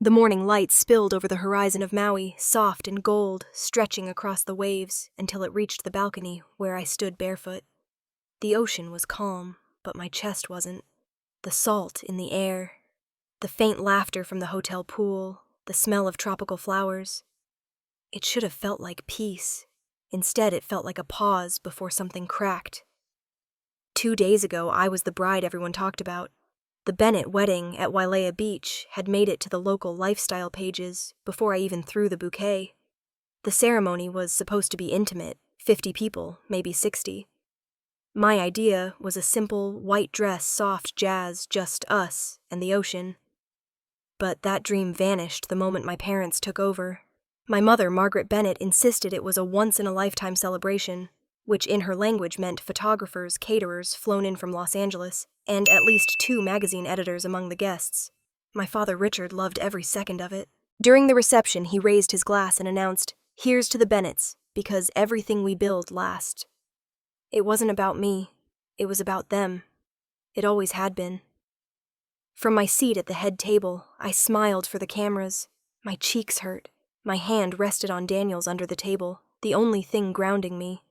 The morning light spilled over the horizon of Maui, soft and gold, stretching across the waves until it reached the balcony where I stood barefoot. The ocean was calm, but my chest wasn't. The salt in the air, the faint laughter from the hotel pool, the smell of tropical flowers. It should have felt like peace. Instead, it felt like a pause before something cracked. 2 days ago, I was the bride everyone talked about. The Bennett wedding at Wailea Beach had made it to the local lifestyle pages before I even threw the bouquet. The ceremony was supposed to be intimate, 50 people, maybe 60. My idea was a simple, white dress, soft jazz, just us and the ocean. But that dream vanished the moment my parents took over. My mother, Margaret Bennett, insisted it was a once-in-a-lifetime celebration, which in her language meant photographers, caterers flown in from Los Angeles, and at least 2 magazine editors among the guests. My father, Richard, loved every second of it. During the reception, he raised his glass and announced, "Here's to the Bennetts, because everything we build lasts." It wasn't about me. It was about them. It always had been. From my seat at the head table, I smiled for the cameras. My cheeks hurt. My hand rested on Daniel's under the table, the only thing grounding me.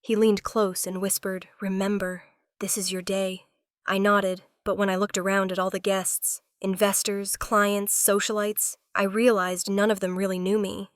He leaned close and whispered, "Remember, this is your day." I nodded, but when I looked around at all the guests, investors, clients, socialites, I realized none of them really knew me.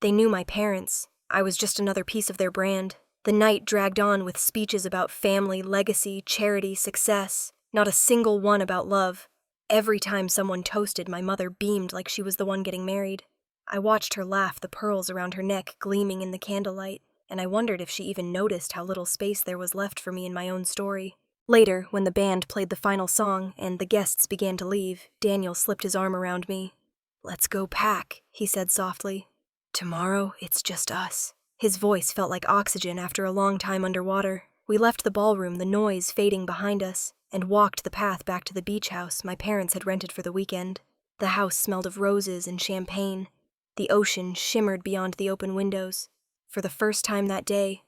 They knew my parents. I was just another piece of their brand. The night dragged on with speeches about family, legacy, charity, success, not a single one about love. Every time someone toasted, my mother beamed like she was the one getting married. I watched her laugh, the pearls around her neck gleaming in the candlelight, and I wondered if she even noticed how little space there was left for me in my own story. Later, when the band played the final song and the guests began to leave, Daniel slipped his arm around me. "Let's go pack," he said softly. "Tomorrow, it's just us." His voice felt like oxygen after a long time underwater. We left the ballroom, the noise fading behind us, and walked the path back to the beach house my parents had rented for the weekend. The house smelled of roses and champagne. The ocean shimmered beyond the open windows. For the first time that day,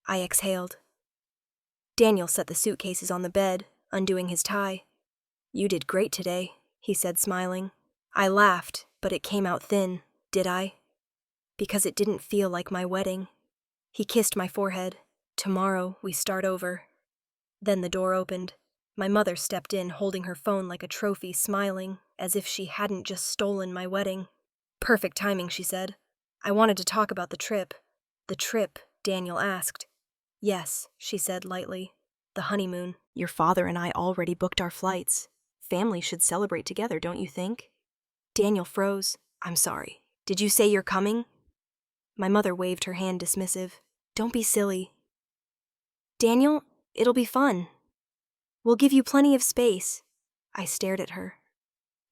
I exhaled. Daniel set the suitcases on the bed, undoing his tie. "You did great today," he said, smiling. I laughed, but it came out thin. Did I? Because it didn't feel like my wedding. He kissed my forehead. "Tomorrow, we start over." Then the door opened. My mother stepped in, holding her phone like a trophy, smiling, as if she hadn't just stolen my wedding. "Perfect timing," she said. "I wanted to talk about the trip." "The trip?" Daniel asked. "Yes," she said lightly. "The honeymoon. Your father and I already booked our flights. Families should celebrate together, don't you think?" Daniel froze. "I'm sorry. Did you say you're coming?" My mother waved her hand dismissive. "Don't be silly." "Daniel, it'll be fun. We'll give you plenty of space." I stared at her,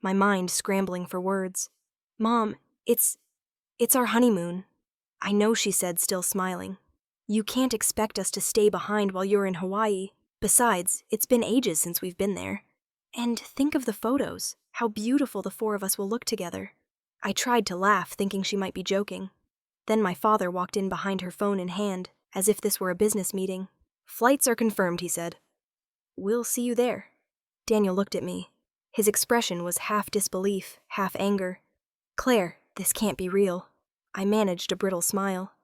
my mind scrambling for words. "Mom, it's our honeymoon." "I know," she said, still smiling. "You can't expect us to stay behind while you're in Hawaii. Besides, it's been ages since we've been there. And think of the photos, how beautiful the 4 of us will look together." I tried to laugh, thinking she might be joking. Then my father walked in behind her phone in hand, as if this were a business meeting. "Flights are confirmed," he said. "We'll see you there." Daniel looked at me. His expression was half disbelief, half anger. "Claire, this can't be real." I managed a brittle smile.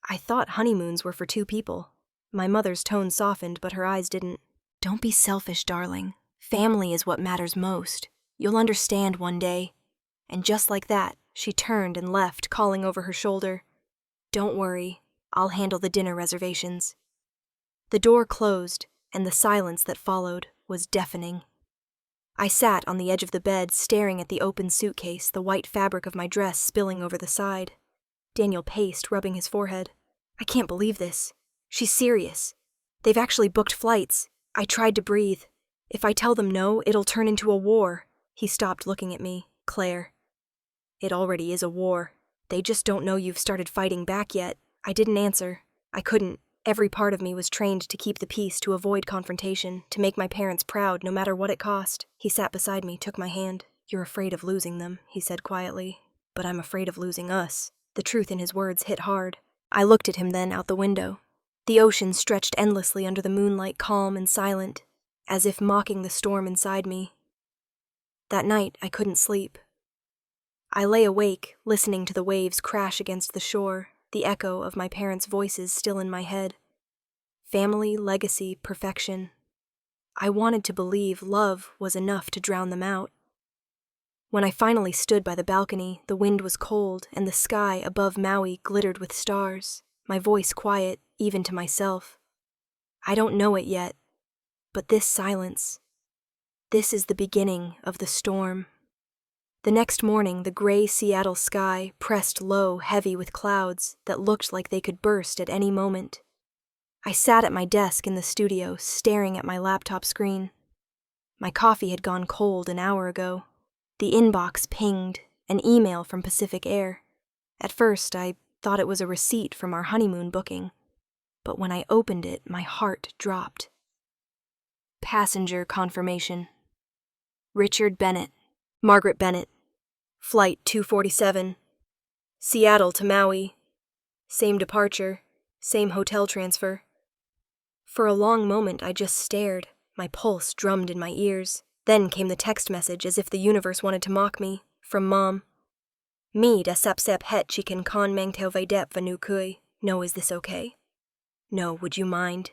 "I thought honeymoons were for 2 people. My mother's tone softened, but her eyes didn't. "Don't be selfish, darling. Family is what matters most. You'll understand one day." And just like that, she turned and left, calling over her shoulder, "Don't worry, I'll handle the dinner reservations." The door closed, and the silence that followed was deafening. I sat on the edge of the bed, staring at the open suitcase, the white fabric of my dress spilling over the side. Daniel paced, rubbing his forehead. "I can't believe this. She's serious. They've actually booked flights." I tried to breathe. "If I tell them no, it'll turn into a war." He stopped looking at me. "Claire, it already is a war. They just don't know you've started fighting back yet." I didn't answer. I couldn't. Every part of me was trained to keep the peace, to avoid confrontation, to make my parents proud, no matter what it cost. He sat beside me, took my hand. "You're afraid of losing them," he said quietly. "But I'm afraid of losing us." The truth in his words hit hard. I looked at him then out the window. The ocean stretched endlessly under the moonlight, calm and silent, as if mocking the storm inside me. That night, I couldn't sleep. I lay awake, listening to the waves crash against the shore, the echo of my parents' voices still in my head. Family, legacy, perfection. I wanted to believe love was enough to drown them out. When I finally stood by the balcony, the wind was cold and the sky above Maui glittered with stars, my voice quiet, even to myself. I don't know it yet, but this silence, this is the beginning of the storm. The next morning, the gray Seattle sky pressed low, heavy with clouds that looked like they could burst at any moment. I sat at my desk in the studio, staring at my laptop screen. My coffee had gone cold an hour ago. The inbox pinged, an email from Pacific Air. At first, I thought it was a receipt from our honeymoon booking, but when I opened it, my heart dropped. Passenger confirmation. Richard Bennett, Margaret Bennett, Flight 247, Seattle to Maui. Same departure, same hotel transfer. For a long moment, I just stared. My pulse drummed in my ears. Then came the text message as if the universe wanted to mock me, from Mom. Me da sapsep het chicken con mang teo vaidep vanu kui. No, is this okay? No, would you mind?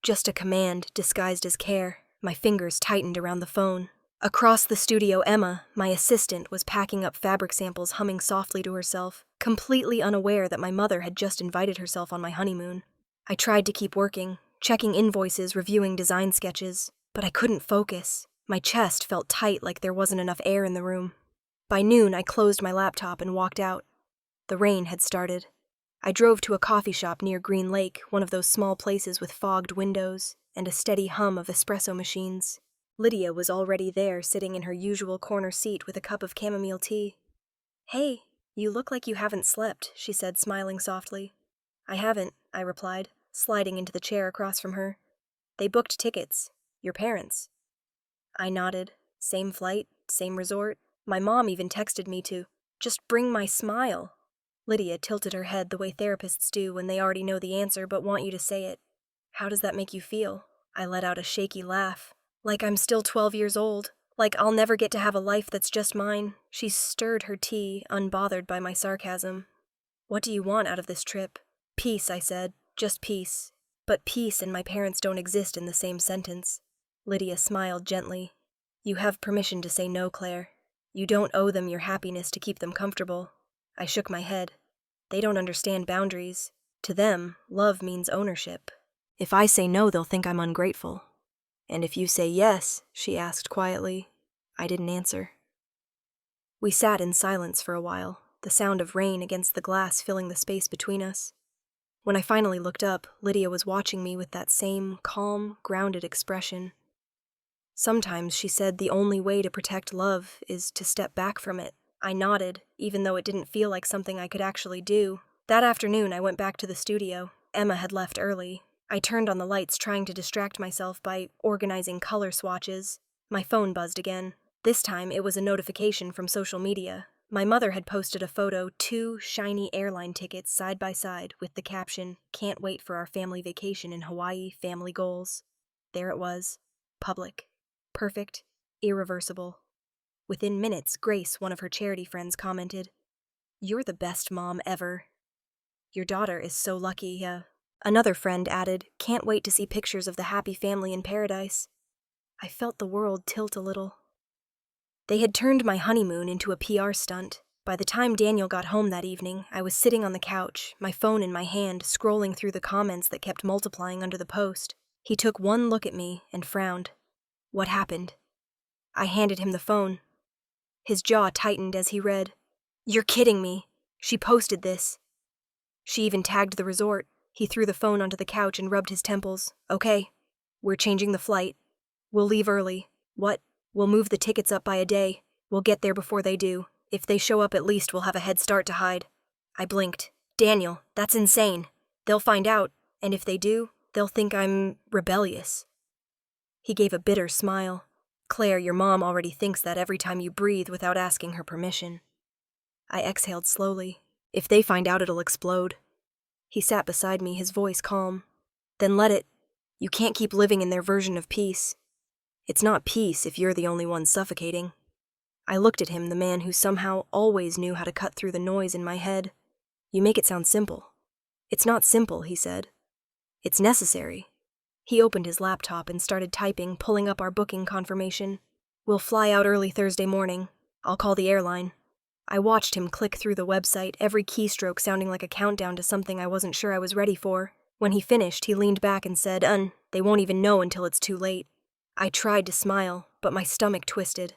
Just a command disguised as care. My fingers tightened around the phone. Across the studio, Emma, my assistant, was packing up fabric samples, humming softly to herself, completely unaware that my mother had just invited herself on my honeymoon. I tried to keep working, checking invoices, reviewing design sketches, but I couldn't focus. My chest felt tight like there wasn't enough air in the room. By noon, I closed my laptop and walked out. The rain had started. I drove to a coffee shop near Green Lake, one of those small places with fogged windows and a steady hum of espresso machines. Lydia was already there, sitting in her usual corner seat with a cup of chamomile tea. Hey, you look like you haven't slept, she said, smiling softly. I haven't, I replied, sliding into the chair across from her. They booked tickets. Your parents. I nodded. Same flight, same resort. My mom even texted me to just bring my smile. Lydia tilted her head the way therapists do when they already know the answer but want you to say it. How does that make you feel? I let out a shaky laugh. Like I'm still 12 years old. Like I'll never get to have a life that's just mine. She stirred her tea, unbothered by my sarcasm. What do you want out of this trip? Peace, I said. Just peace. But peace and my parents don't exist in the same sentence. Lydia smiled gently. You have permission to say no, Claire. You don't owe them your happiness to keep them comfortable. I shook my head. They don't understand boundaries. To them, love means ownership. If I say no, they'll think I'm ungrateful. And if you say yes, she asked quietly. I didn't answer. We sat in silence for a while, the sound of rain against the glass filling the space between us. When I finally looked up, Lydia was watching me with that same calm, grounded expression. Sometimes, she said, the only way to protect love is to step back from it. I nodded, even though it didn't feel like something I could actually do. That afternoon, I went back to the studio. Emma had left early. I turned on the lights, trying to distract myself by organizing color swatches. My phone buzzed again. This time, it was a notification from social media. My mother had posted a photo, 2 shiny airline tickets side by side with the caption, "Can't wait for our family vacation in Hawaii, family goals." There it was. Public. Perfect. Irreversible. Within minutes, Grace, one of her charity friends, commented, "You're the best mom ever. Your daughter is so lucky, Another friend added, "Can't wait to see pictures of the happy family in paradise." I felt the world tilt a little. They had turned my honeymoon into a PR stunt. By the time Daniel got home that evening, I was sitting on the couch, my phone in my hand, scrolling through the comments that kept multiplying under the post. He took one look at me and frowned. What happened? I handed him the phone. His jaw tightened as he read, "You're kidding me. She posted this." She even tagged the resort. He threw the phone onto the couch and rubbed his temples. "Okay, we're changing the flight. We'll leave early. What? We'll move the tickets up by a day. We'll get there before they do. If they show up, at least we'll have a head start to hide." I blinked. "Daniel, that's insane. They'll find out, and if they do, they'll think I'm rebellious." He gave a bitter smile. "Claire, your mom already thinks that every time you breathe without asking her permission." I exhaled slowly. "If they find out, it'll explode." He sat beside me, his voice calm. "Then let it. You can't keep living in their version of peace. It's not peace if you're the only one suffocating." I looked at him, the man who somehow always knew how to cut through the noise in my head. You make it sound simple. It's not simple, he said. It's necessary. He opened his laptop and started typing, pulling up our booking confirmation. We'll fly out early Thursday morning. I'll call the airline. I watched him click through the website, every keystroke sounding like a countdown to something I wasn't sure I was ready for. When he finished, he leaned back and said, they won't even know until it's too late. I tried to smile, but my stomach twisted.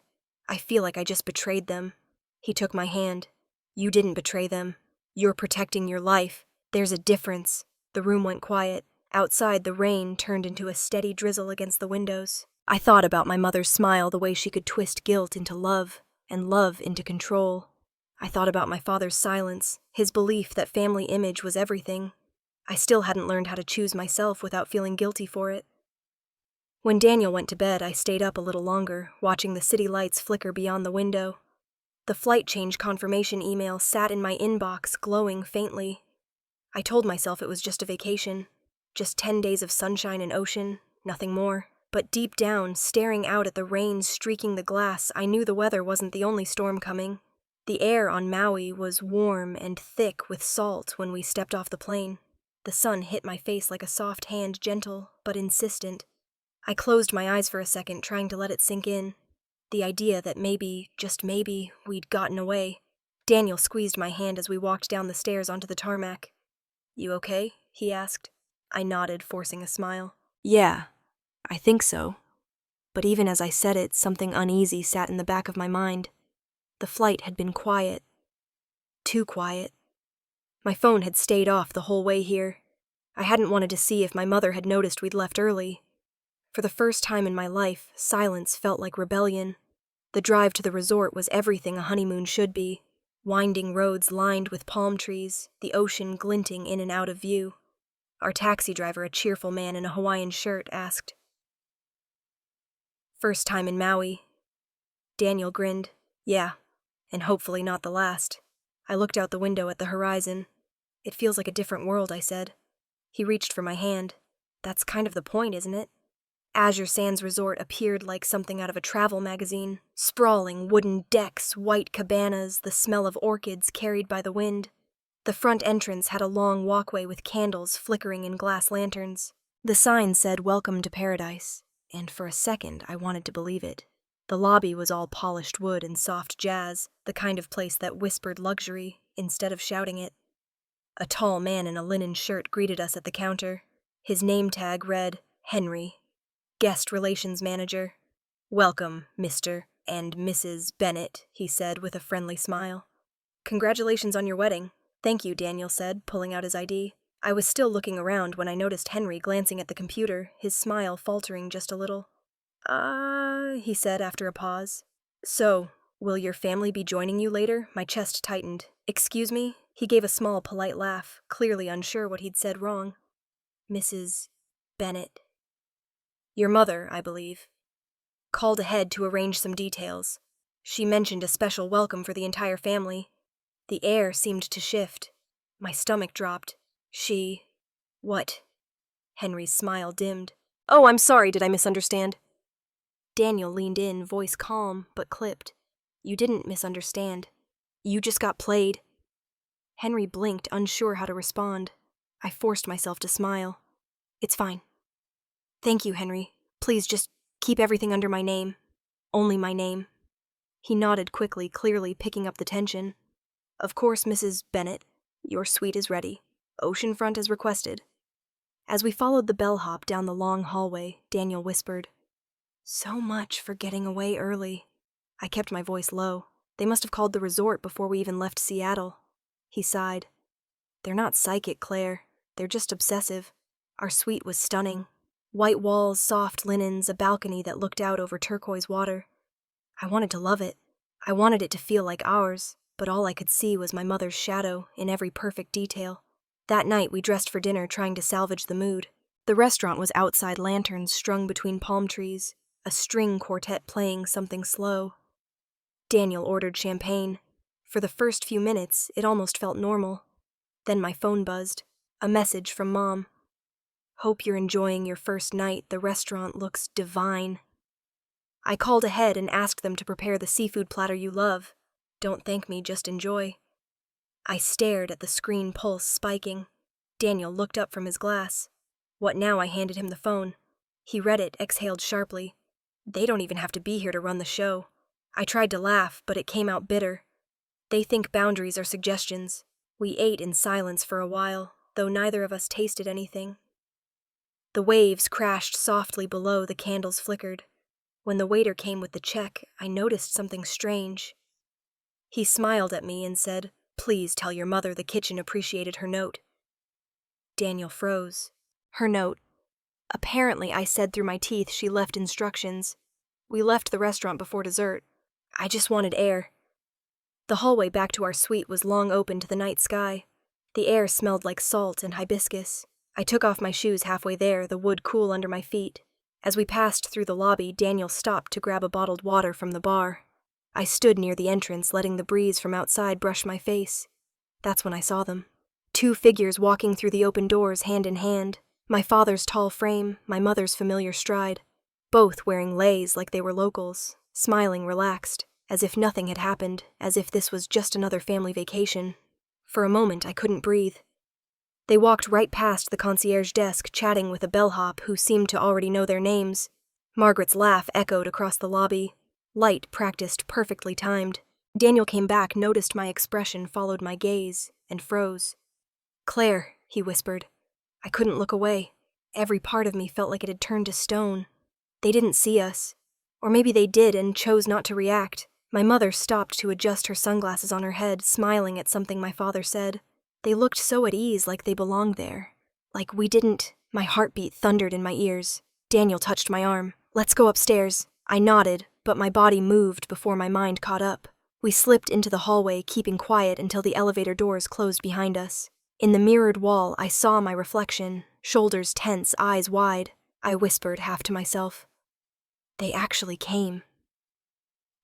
I feel like I just betrayed them. He took my hand. You didn't betray them. You're protecting your life. There's a difference. The room went quiet. Outside, the rain turned into a steady drizzle against the windows. I thought about my mother's smile, the way she could twist guilt into love, and love into control. I thought about my father's silence, his belief that family image was everything. I still hadn't learned how to choose myself without feeling guilty for it. When Daniel went to bed, I stayed up a little longer, watching the city lights flicker beyond the window. The flight change confirmation email sat in my inbox, glowing faintly. I told myself it was just a vacation, just 10 days of sunshine and ocean, nothing more. But deep down, staring out at the rain streaking the glass, I knew the weather wasn't the only storm coming. The air on Maui was warm and thick with salt when we stepped off the plane. The sun hit my face like a soft hand, gentle but insistent. I closed my eyes for a second, trying to let it sink in. The idea that maybe, just maybe, we'd gotten away. Daniel squeezed my hand as we walked down the stairs onto the tarmac. You okay? He asked. I nodded, forcing a smile. Yeah, I think so. But even as I said it, something uneasy sat in the back of my mind. The flight had been quiet. Too quiet. My phone had stayed off the whole way here. I hadn't wanted to see if my mother had noticed we'd left early. For the first time in my life, silence felt like rebellion. The drive to the resort was everything a honeymoon should be. Winding roads lined with palm trees, the ocean glinting in and out of view. Our taxi driver, a cheerful man in a Hawaiian shirt, asked, First time in Maui. Daniel grinned. Yeah, and hopefully not the last. I looked out the window at the horizon. It feels like a different world, I said. He reached for my hand. That's kind of the point, isn't it? Azure Sands Resort appeared like something out of a travel magazine. Sprawling wooden decks, white cabanas, the smell of orchids carried by the wind. The front entrance had a long walkway with candles flickering in glass lanterns. The sign said, Welcome to Paradise, and for a second I wanted to believe it. The lobby was all polished wood and soft jazz, the kind of place that whispered luxury instead of shouting it. A tall man in a linen shirt greeted us at the counter. His name tag read, Henry, Guest Relations Manager. Welcome, Mr. and Mrs. Bennett, he said with a friendly smile. Congratulations on your wedding. Thank you, Daniel said, pulling out his ID. I was still looking around when I noticed Henry glancing at the computer, his smile faltering just a little. He said after a pause. So, will your family be joining you later? My chest tightened. Excuse me? He gave a small, polite laugh, clearly unsure what he'd said wrong. Mrs. Bennett. Your mother, I believe. Called ahead to arrange some details. She mentioned a special welcome for the entire family. The air seemed to shift. My stomach dropped. What? Henry's smile dimmed. Oh, I'm sorry, did I misunderstand? Daniel leaned in, voice calm, but clipped. You didn't misunderstand. You just got played. Henry blinked, unsure how to respond. I forced myself to smile. It's fine. Thank you, Henry. Please just keep everything under my name. Only my name. He nodded quickly, clearly picking up the tension. Of course, Mrs. Bennett. Your suite is ready. Oceanfront as requested. As we followed the bellhop down the long hallway, Daniel whispered, So much for getting away early. I kept my voice low. They must have called the resort before we even left Seattle. He sighed. They're not psychic, Claire. They're just obsessive. Our suite was stunning. White walls, soft linens, a balcony that looked out over turquoise water. I wanted to love it. I wanted it to feel like ours, but all I could see was my mother's shadow in every perfect detail. That night we dressed for dinner, trying to salvage the mood. The restaurant was outside lanterns strung between palm trees, a string quartet playing something slow. Daniel ordered champagne. For the first few minutes, it almost felt normal. Then my phone buzzed. A message from Mom. Hope you're enjoying your first night. The restaurant looks divine. I called ahead and asked them to prepare the seafood platter you love. Don't thank me, just enjoy. I stared at the screen pulse spiking. Daniel looked up from his glass. What now? I handed him the phone. He read it, exhaled sharply. They don't even have to be here to run the show. I tried to laugh, but it came out bitter. They think boundaries are suggestions. We ate in silence for a while, though neither of us tasted anything. The waves crashed softly below, the candles flickered. When the waiter came with the check, I noticed something strange. He smiled at me and said, "Please tell your mother the kitchen appreciated her note." Daniel froze. Her note. Apparently, I said through my teeth, she left instructions. We left the restaurant before dessert. I just wanted air. The hallway back to our suite was long open to the night sky. The air smelled like salt and hibiscus. I took off my shoes halfway there, the wood cool under my feet. As we passed through the lobby, Daniel stopped to grab a bottled water from the bar. I stood near the entrance, letting the breeze from outside brush my face. That's when I saw them. 2 figures walking through the open doors, hand in hand. My father's tall frame, my mother's familiar stride. Both wearing leis like they were locals, smiling relaxed, as if nothing had happened, as if this was just another family vacation. For a moment, I couldn't breathe. They walked right past the concierge desk, chatting with a bellhop who seemed to already know their names. Margaret's laugh echoed across the lobby. Light practiced, perfectly timed. Daniel came back, noticed my expression, followed my gaze, and froze. "Claire," he whispered. I couldn't look away. Every part of me felt like it had turned to stone. They didn't see us. Or maybe they did and chose not to react. My mother stopped to adjust her sunglasses on her head, smiling at something my father said. They looked so at ease, like they belonged there. Like we didn't. My heartbeat thundered in my ears. Daniel touched my arm. "Let's go upstairs." I nodded, but my body moved before my mind caught up. We slipped into the hallway, keeping quiet until the elevator doors closed behind us. In the mirrored wall, I saw my reflection, shoulders tense, eyes wide. I whispered, half to myself, "They actually came."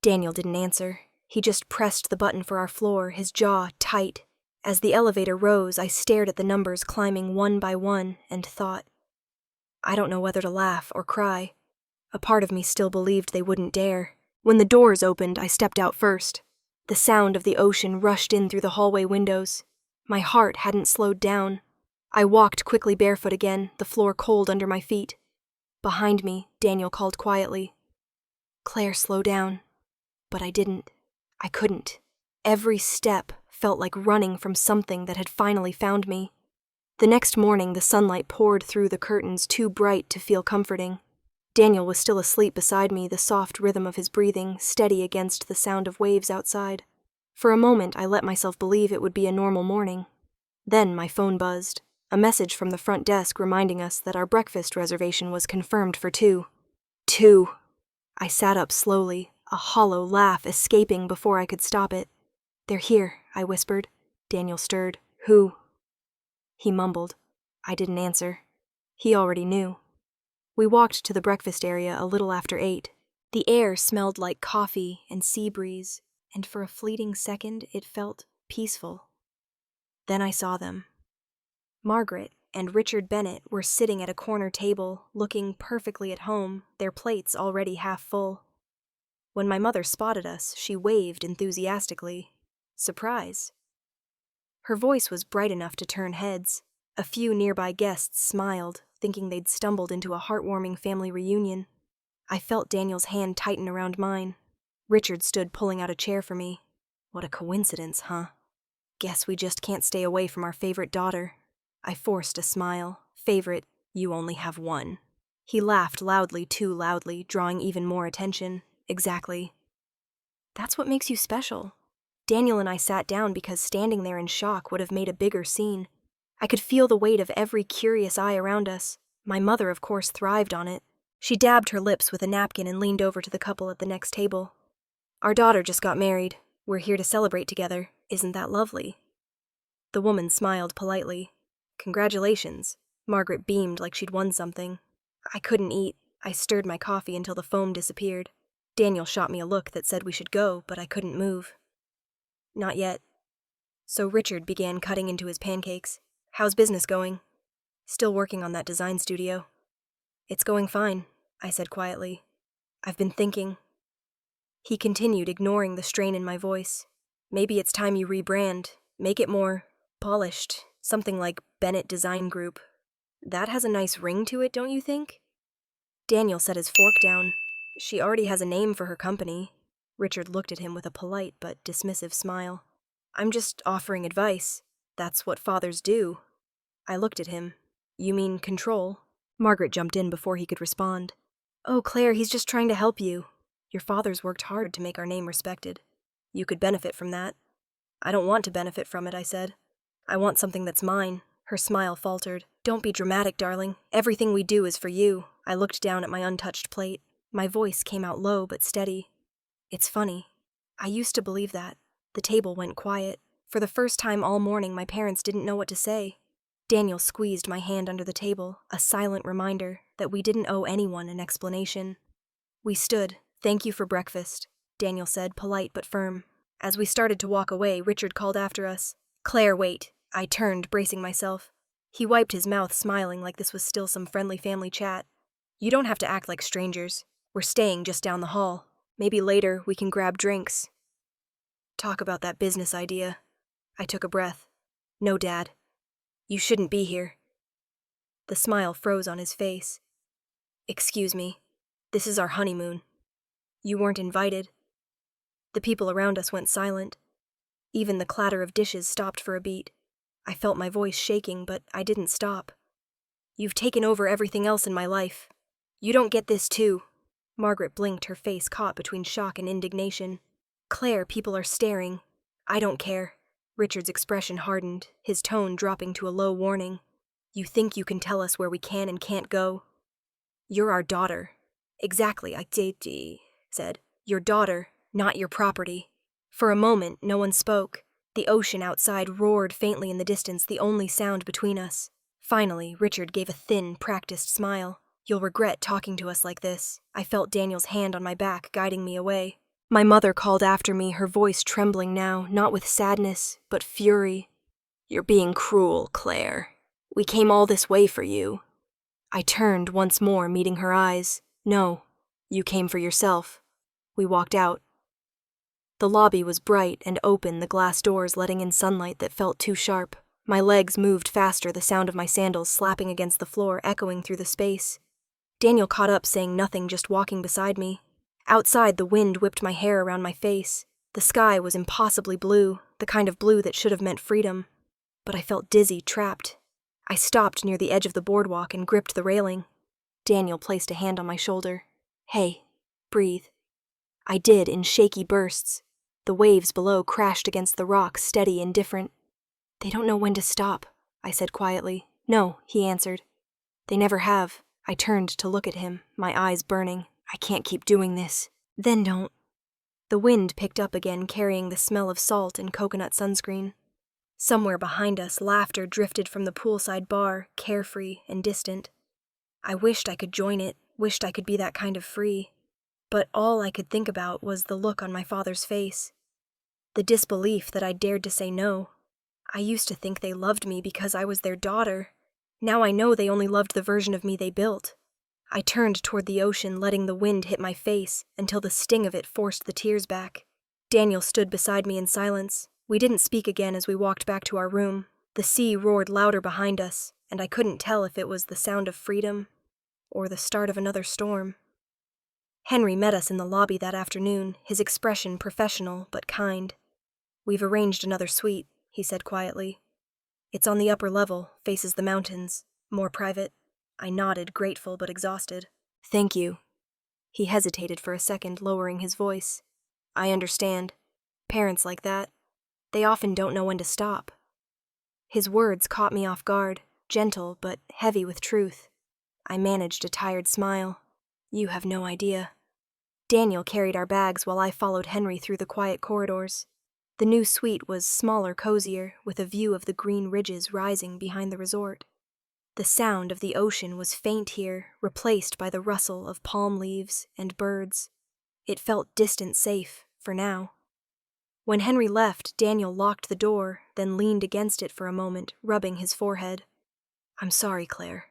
Daniel didn't answer. He just pressed the button for our floor, his jaw tight. As the elevator rose, I stared at the numbers climbing one by one and thought, I don't know whether to laugh or cry. A part of me still believed they wouldn't dare. When the doors opened, I stepped out first. The sound of the ocean rushed in through the hallway windows. My heart hadn't slowed down. I walked quickly barefoot again, the floor cold under my feet. Behind me, Daniel called quietly, "Claire, slow down." But I didn't. I couldn't. Every step felt like running from something that had finally found me. The next morning, the sunlight poured through the curtains, too bright to feel comforting. Daniel was still asleep beside me, the soft rhythm of his breathing steady against the sound of waves outside. For a moment, I let myself believe it would be a normal morning. Then my phone buzzed, a message from the front desk reminding us that our breakfast reservation was confirmed for 2. 2. I sat up slowly, a hollow laugh escaping before I could stop it. "They're here," I whispered. Daniel stirred. "Who?" He mumbled. I didn't answer. He already knew. We walked to the breakfast area a little after 8. The air smelled like coffee and sea breeze, and for a fleeting second it felt peaceful. Then I saw them. Margaret and Richard Bennett were sitting at a corner table, looking perfectly at home, their plates already half full. When my mother spotted us, she waved enthusiastically. Surprise. Her voice was bright enough to turn heads. A few nearby guests smiled, thinking they'd stumbled into a heartwarming family reunion. I felt Daniel's hand tighten around mine. Richard stood pulling out a chair for me. What a coincidence, huh? Guess we just can't stay away from our favorite daughter. I forced a smile. Favorite, you only have one. He laughed loudly, too loudly, drawing even more attention. Exactly. That's what makes you special. Daniel and I sat down because standing there in shock would have made a bigger scene. I could feel the weight of every curious eye around us. My mother, of course, thrived on it. She dabbed her lips with a napkin and leaned over to the couple at the next table. Our daughter just got married. We're here to celebrate together. Isn't that lovely? The woman smiled politely. Congratulations. Margaret beamed like she'd won something. I couldn't eat. I stirred my coffee until the foam disappeared. Daniel shot me a look that said we should go, but I couldn't move. Not yet. So Richard began cutting into his pancakes. How's business going? Still working on that design studio. It's going fine, I said quietly. I've been thinking. He continued, ignoring the strain in my voice. Maybe it's time you rebrand. Make it more polished. Something like Bennett Design Group. That has a nice ring to it, don't you think? Daniel set his fork down. She already has a name for her company. Richard looked at him with a polite but dismissive smile. I'm just offering advice. That's what fathers do. I looked at him. You mean control? Margaret jumped in before he could respond. Oh, Claire, he's just trying to help you. Your father's worked hard to make our name respected. You could benefit from that. I don't want to benefit from it, I said. I want something that's mine. Her smile faltered. Don't be dramatic, darling. Everything we do is for you. I looked down at my untouched plate. My voice came out low but steady. It's funny. I used to believe that. The table went quiet. For the first time all morning, my parents didn't know what to say. Daniel squeezed my hand under the table, a silent reminder that we didn't owe anyone an explanation. We stood. Thank you for breakfast, Daniel said, polite but firm. As we started to walk away, Richard called after us. Claire, wait. I turned, bracing myself. He wiped his mouth, smiling like this was still some friendly family chat. You don't have to act like strangers. We're staying just down the hall. Maybe later we can grab drinks. Talk about that business idea. I took a breath. No, Dad. You shouldn't be here. The smile froze on his face. Excuse me. This is our honeymoon. You weren't invited. The people around us went silent. Even the clatter of dishes stopped for a beat. I felt my voice shaking, but I didn't stop. You've taken over everything else in my life. You don't get this too. Margaret blinked, her face caught between shock and indignation. Claire, people are staring. I don't care. Richard's expression hardened, his tone dropping to a low warning. You think you can tell us where we can and can't go? You're our daughter. Exactly, I said. Your daughter, not your property. For a moment, no one spoke. The ocean outside roared faintly in the distance, the only sound between us. Finally, Richard gave a thin, practiced smile. You'll regret talking to us like this. I felt Daniel's hand on my back, guiding me away. My mother called after me, her voice trembling now, not with sadness, but fury. You're being cruel, Claire. We came all this way for you. I turned once more, meeting her eyes. No, you came for yourself. We walked out. The lobby was bright and open, the glass doors letting in sunlight that felt too sharp. My legs moved faster, the sound of my sandals slapping against the floor echoing through the space. Daniel caught up, saying nothing, just walking beside me. Outside, the wind whipped my hair around my face. The sky was impossibly blue, the kind of blue that should have meant freedom. But I felt dizzy, trapped. I stopped near the edge of the boardwalk and gripped the railing. Daniel placed a hand on my shoulder. Hey, breathe. I did, in shaky bursts. The waves below crashed against the rocks, steady, indifferent. They don't know when to stop, I said quietly. No, he answered. They never have. I turned to look at him, my eyes burning. I can't keep doing this. Then don't. The wind picked up again, carrying the smell of salt and coconut sunscreen. Somewhere behind us, laughter drifted from the poolside bar, carefree and distant. I wished I could join it, wished I could be that kind of free. But all I could think about was the look on my father's face. The disbelief that I dared to say no. I used to think they loved me because I was their daughter. Now I know they only loved the version of me they built. I turned toward the ocean, letting the wind hit my face until the sting of it forced the tears back. Daniel stood beside me in silence. We didn't speak again as we walked back to our room. The sea roared louder behind us, and I couldn't tell if it was the sound of freedom or the start of another storm. Henry met us in the lobby that afternoon, his expression professional but kind. We've arranged another suite, he said quietly. It's on the upper level, faces the mountains, more private. I nodded, grateful but exhausted. Thank you. He hesitated for a second, lowering his voice. I understand. Parents like that, they often don't know when to stop. His words caught me off guard, gentle but heavy with truth. I managed a tired smile. You have no idea. Daniel carried our bags while I followed Henry through the quiet corridors. The new suite was smaller, cozier, with a view of the green ridges rising behind the resort. The sound of the ocean was faint here, replaced by the rustle of palm leaves and birds. It felt distant safe, for now. When Henry left, Daniel locked the door, then leaned against it for a moment, rubbing his forehead. I'm sorry, Claire.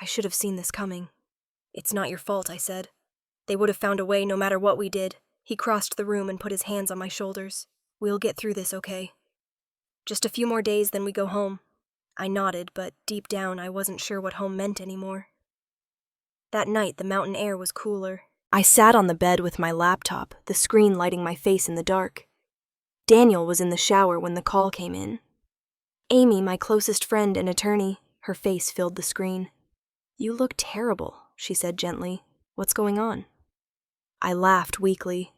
I should have seen this coming. It's not your fault, I said. They would have found a way no matter what we did. He crossed the room and put his hands on my shoulders. We'll get through this, okay? Just a few more days, then we go home. I nodded, but deep down I wasn't sure what home meant anymore. That night, the mountain air was cooler. I sat on the bed with my laptop, the screen lighting my face in the dark. Daniel was in the shower when the call came in. Amy, my closest friend and attorney, her face filled the screen. "You look terrible," she said gently. "What's going on?" I laughed weakly.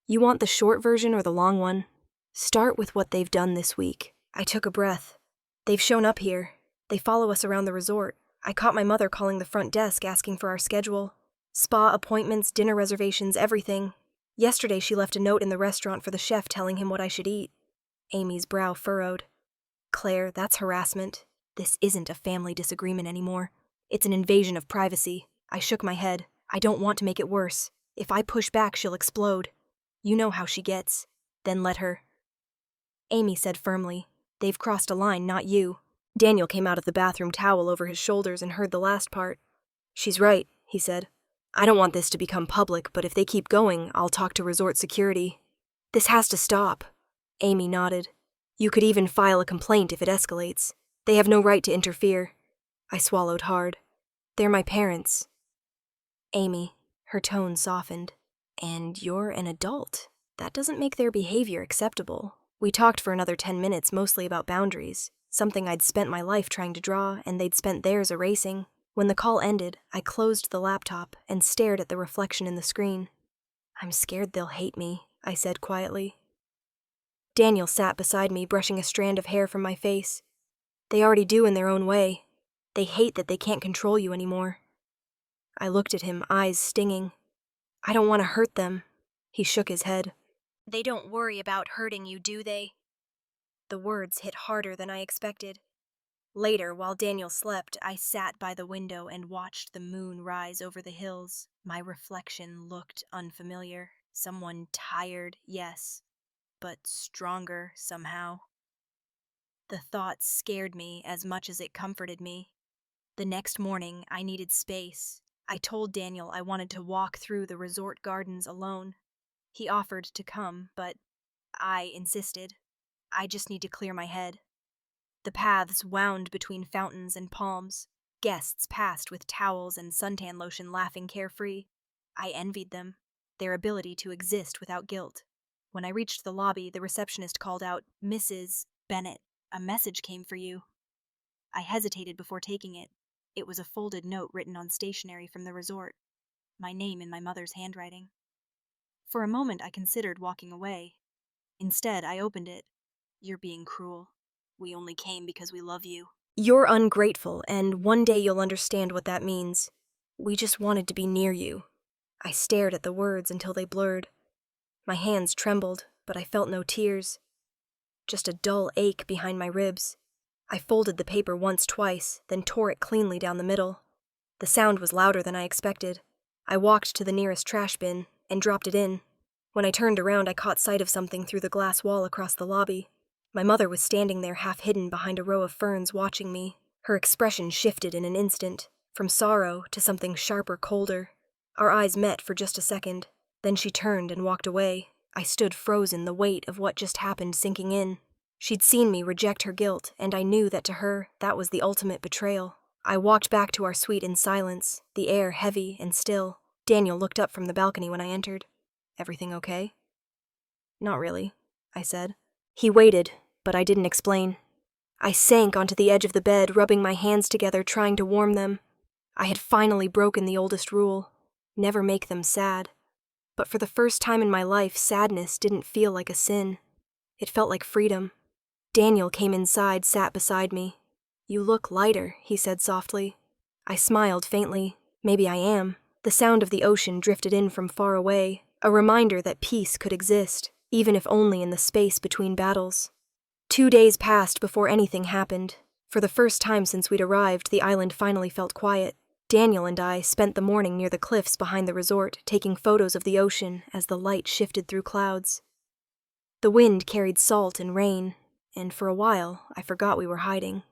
"You want the short version or the long one?" "Start with what they've done this week." I took a breath. "They've shown up here. They follow us around the resort. I caught my mother calling the front desk asking for our schedule. Spa appointments, dinner reservations, everything. Yesterday she left a note in the restaurant for the chef telling him what I should eat." Amy's brow furrowed. "Claire, that's harassment. This isn't a family disagreement anymore. It's an invasion of privacy." I shook my head. "I don't want to make it worse. If I push back, she'll explode. You know how she gets. Then let her." Amy said firmly, "They've crossed a line, not you." Daniel came out of the bathroom towel over his shoulders and heard the last part. "She's right," he said. "I don't want this to become public, but if they keep going, I'll talk to resort security." "This has to stop." Amy nodded. "You could even file a complaint if it escalates. They have no right to interfere." I swallowed hard. "They're my parents." "Amy," her tone softened. "And you're an adult. That doesn't make their behavior acceptable." We talked for another 10 minutes, mostly about boundaries, something I'd spent my life trying to draw and they'd spent theirs erasing. When the call ended, I closed the laptop and stared at the reflection in the screen. "I'm scared they'll hate me," I said quietly. Daniel sat beside me, brushing a strand of hair from my face. "They already do in their own way. They hate that they can't control you anymore." I looked at him, eyes stinging. "I don't want to hurt them." He shook his head. "They don't worry about hurting you, do they?" The words hit harder than I expected. Later, while Daniel slept, I sat by the window and watched the moon rise over the hills. My reflection looked unfamiliar. Someone tired, yes, but stronger somehow. The thought scared me as much as it comforted me. The next morning, I needed space. I told Daniel I wanted to walk through the resort gardens alone. He offered to come, but I insisted. "I just need to clear my head." The paths wound between fountains and palms. Guests passed with towels and suntan lotion, laughing carefree. I envied them, their ability to exist without guilt. When I reached the lobby, the receptionist called out, "Mrs. Bennett, a message came for you." I hesitated before taking it. It was a folded note written on stationery from the resort, my name in my mother's handwriting. For a moment, I considered walking away. Instead, I opened it. "You're being cruel. We only came because we love you." "You're ungrateful, and one day you'll understand what that means. We just wanted to be near you." I stared at the words until they blurred. My hands trembled, but I felt no tears. Just a dull ache behind my ribs. I folded the paper twice, then tore it cleanly down the middle. The sound was louder than I expected. I walked to the nearest trash bin and dropped it in. When I turned around, I caught sight of something through the glass wall across the lobby. My mother was standing there half hidden behind a row of ferns watching me. Her expression shifted in an instant, from sorrow to something sharper, colder. Our eyes met for just a second. Then she turned and walked away. I stood frozen, the weight of what just happened sinking in. She'd seen me reject her guilt, and I knew that to her, that was the ultimate betrayal. I walked back to our suite in silence, the air heavy and still. Daniel looked up from the balcony when I entered. "Everything okay?" "Not really," I said. He waited, but I didn't explain. I sank onto the edge of the bed, rubbing my hands together, trying to warm them. I had finally broken the oldest rule: never make them sad. But for the first time in my life, sadness didn't feel like a sin. It felt like freedom. Daniel came inside, sat beside me. "You look lighter," he said softly. I smiled faintly. Maybe I am. The sound of the ocean drifted in from far away, a reminder that peace could exist, even if only in the space between battles. 2 days passed before anything happened. For the first time since we'd arrived, the island finally felt quiet. Daniel and I spent the morning near the cliffs behind the resort, taking photos of the ocean as the light shifted through clouds. The wind carried salt and rain, and for a while, I forgot we were hiding.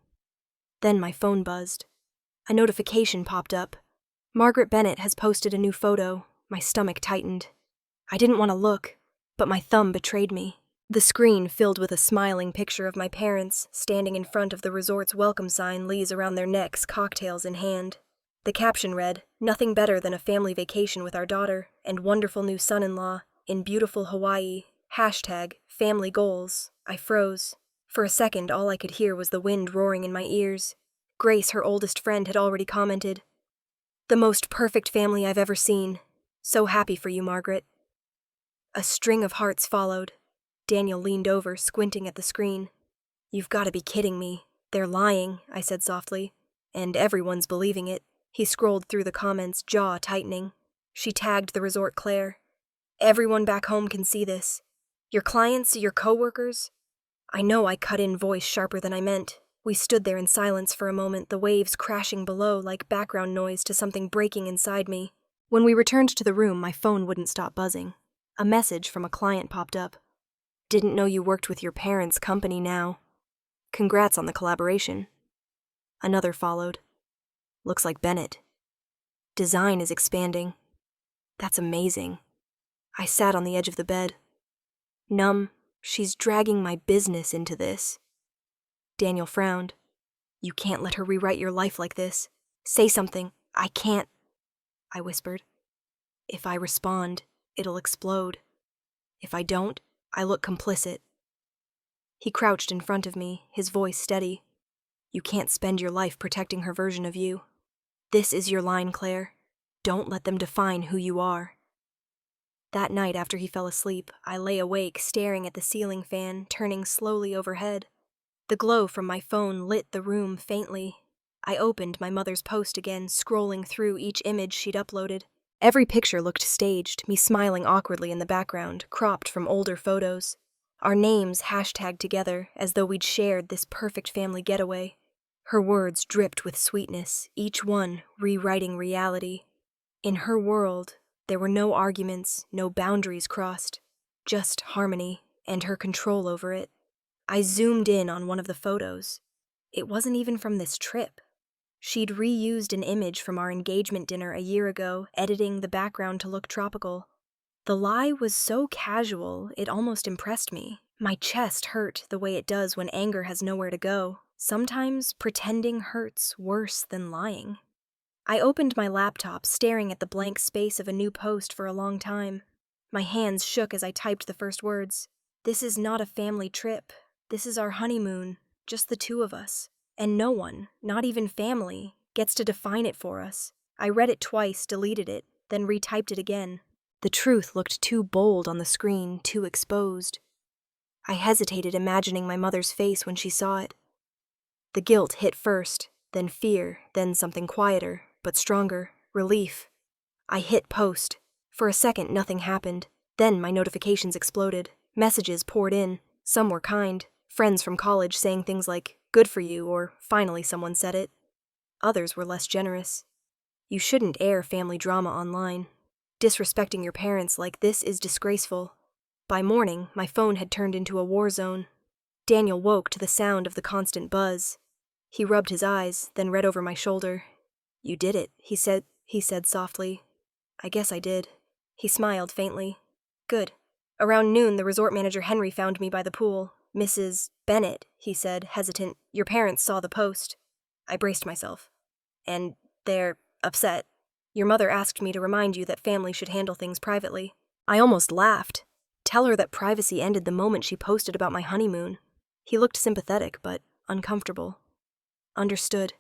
Then my phone buzzed. A notification popped up. "Margaret Bennett has posted a new photo. My stomach tightened. I didn't want to look, but my thumb betrayed me. The screen filled with a smiling picture of my parents standing in front of the resort's welcome sign leaves around their necks, cocktails in hand. The caption read, "Nothing better than a family vacation with our daughter and wonderful new son-in-law in beautiful Hawaii. #family goals." I froze. For a second, all I could hear was the wind roaring in my ears. Grace, her oldest friend, had already commented, "The most perfect family I've ever seen. So happy for you, Margaret." A string of hearts followed. Daniel leaned over, squinting at the screen. "You've got to be kidding me. They're lying," I said softly. "And everyone's believing it." He scrolled through the comments, jaw tightening. She tagged the resort Claire. "Everyone back home can see this. Your clients, your co-workers." I know I cut in, voice sharper than I meant. We stood there in silence for a moment, the waves crashing below like background noise to something breaking inside me. When we returned to the room, my phone wouldn't stop buzzing. A message from a client popped up. "Didn't know you worked with your parents' company now. Congrats on the collaboration." Another followed. "Looks like Bennett. Design is expanding. That's amazing." I sat on the edge of the bed. Numb, she's dragging my business into this. Daniel frowned. "You can't let her rewrite your life like this. Say something." "I can't," I whispered. "If I respond, it'll explode. If I don't, I look complicit." He crouched in front of me, his voice steady. "You can't spend your life protecting her version of you. This is your line, Claire. Don't let them define who you are." That night after he fell asleep, I lay awake staring at the ceiling fan turning slowly overhead. The glow from my phone lit the room faintly. I opened my mother's post again, scrolling through each image she'd uploaded. Every picture looked staged, me smiling awkwardly in the background, cropped from older photos. Our names hashtagged together, as though we'd shared this perfect family getaway. Her words dripped with sweetness, each one rewriting reality. In her world, there were no arguments, no boundaries crossed, just harmony and her control over it. I zoomed in on one of the photos. It wasn't even from this trip. She'd reused an image from our engagement dinner a year ago, editing the background to look tropical. The lie was so casual, it almost impressed me. My chest hurt the way it does when anger has nowhere to go. Sometimes pretending hurts worse than lying. I opened my laptop, staring at the blank space of a new post for a long time. My hands shook as I typed the first words. "This is not a family trip. This is our honeymoon, just the two of us. And no one, not even family, gets to define it for us." I read it twice, deleted it, then retyped it again. The truth looked too bold on the screen, too exposed. I hesitated, imagining my mother's face when she saw it. The guilt hit first, then fear, then something quieter, but stronger, relief. I hit post. For a second, nothing happened. Then my notifications exploded. Messages poured in. Some were kind. Friends from college saying things like, "Good for you," or "Finally someone said it." Others were less generous. "You shouldn't air family drama online. Disrespecting your parents like this is disgraceful." By morning, my phone had turned into a war zone. Daniel woke to the sound of the constant buzz. He rubbed his eyes, then read over my shoulder. "You did it," he said softly. "I guess I did." He smiled faintly. "Good." Around noon, the resort manager Henry found me by the pool. "Mrs. Bennett," he said, hesitant, "your parents saw the post." I braced myself. "And they're upset. Your mother asked me to remind you that family should handle things privately." I almost laughed. Tell her that privacy ended the moment she posted about my honeymoon. He looked sympathetic, but uncomfortable. Understood.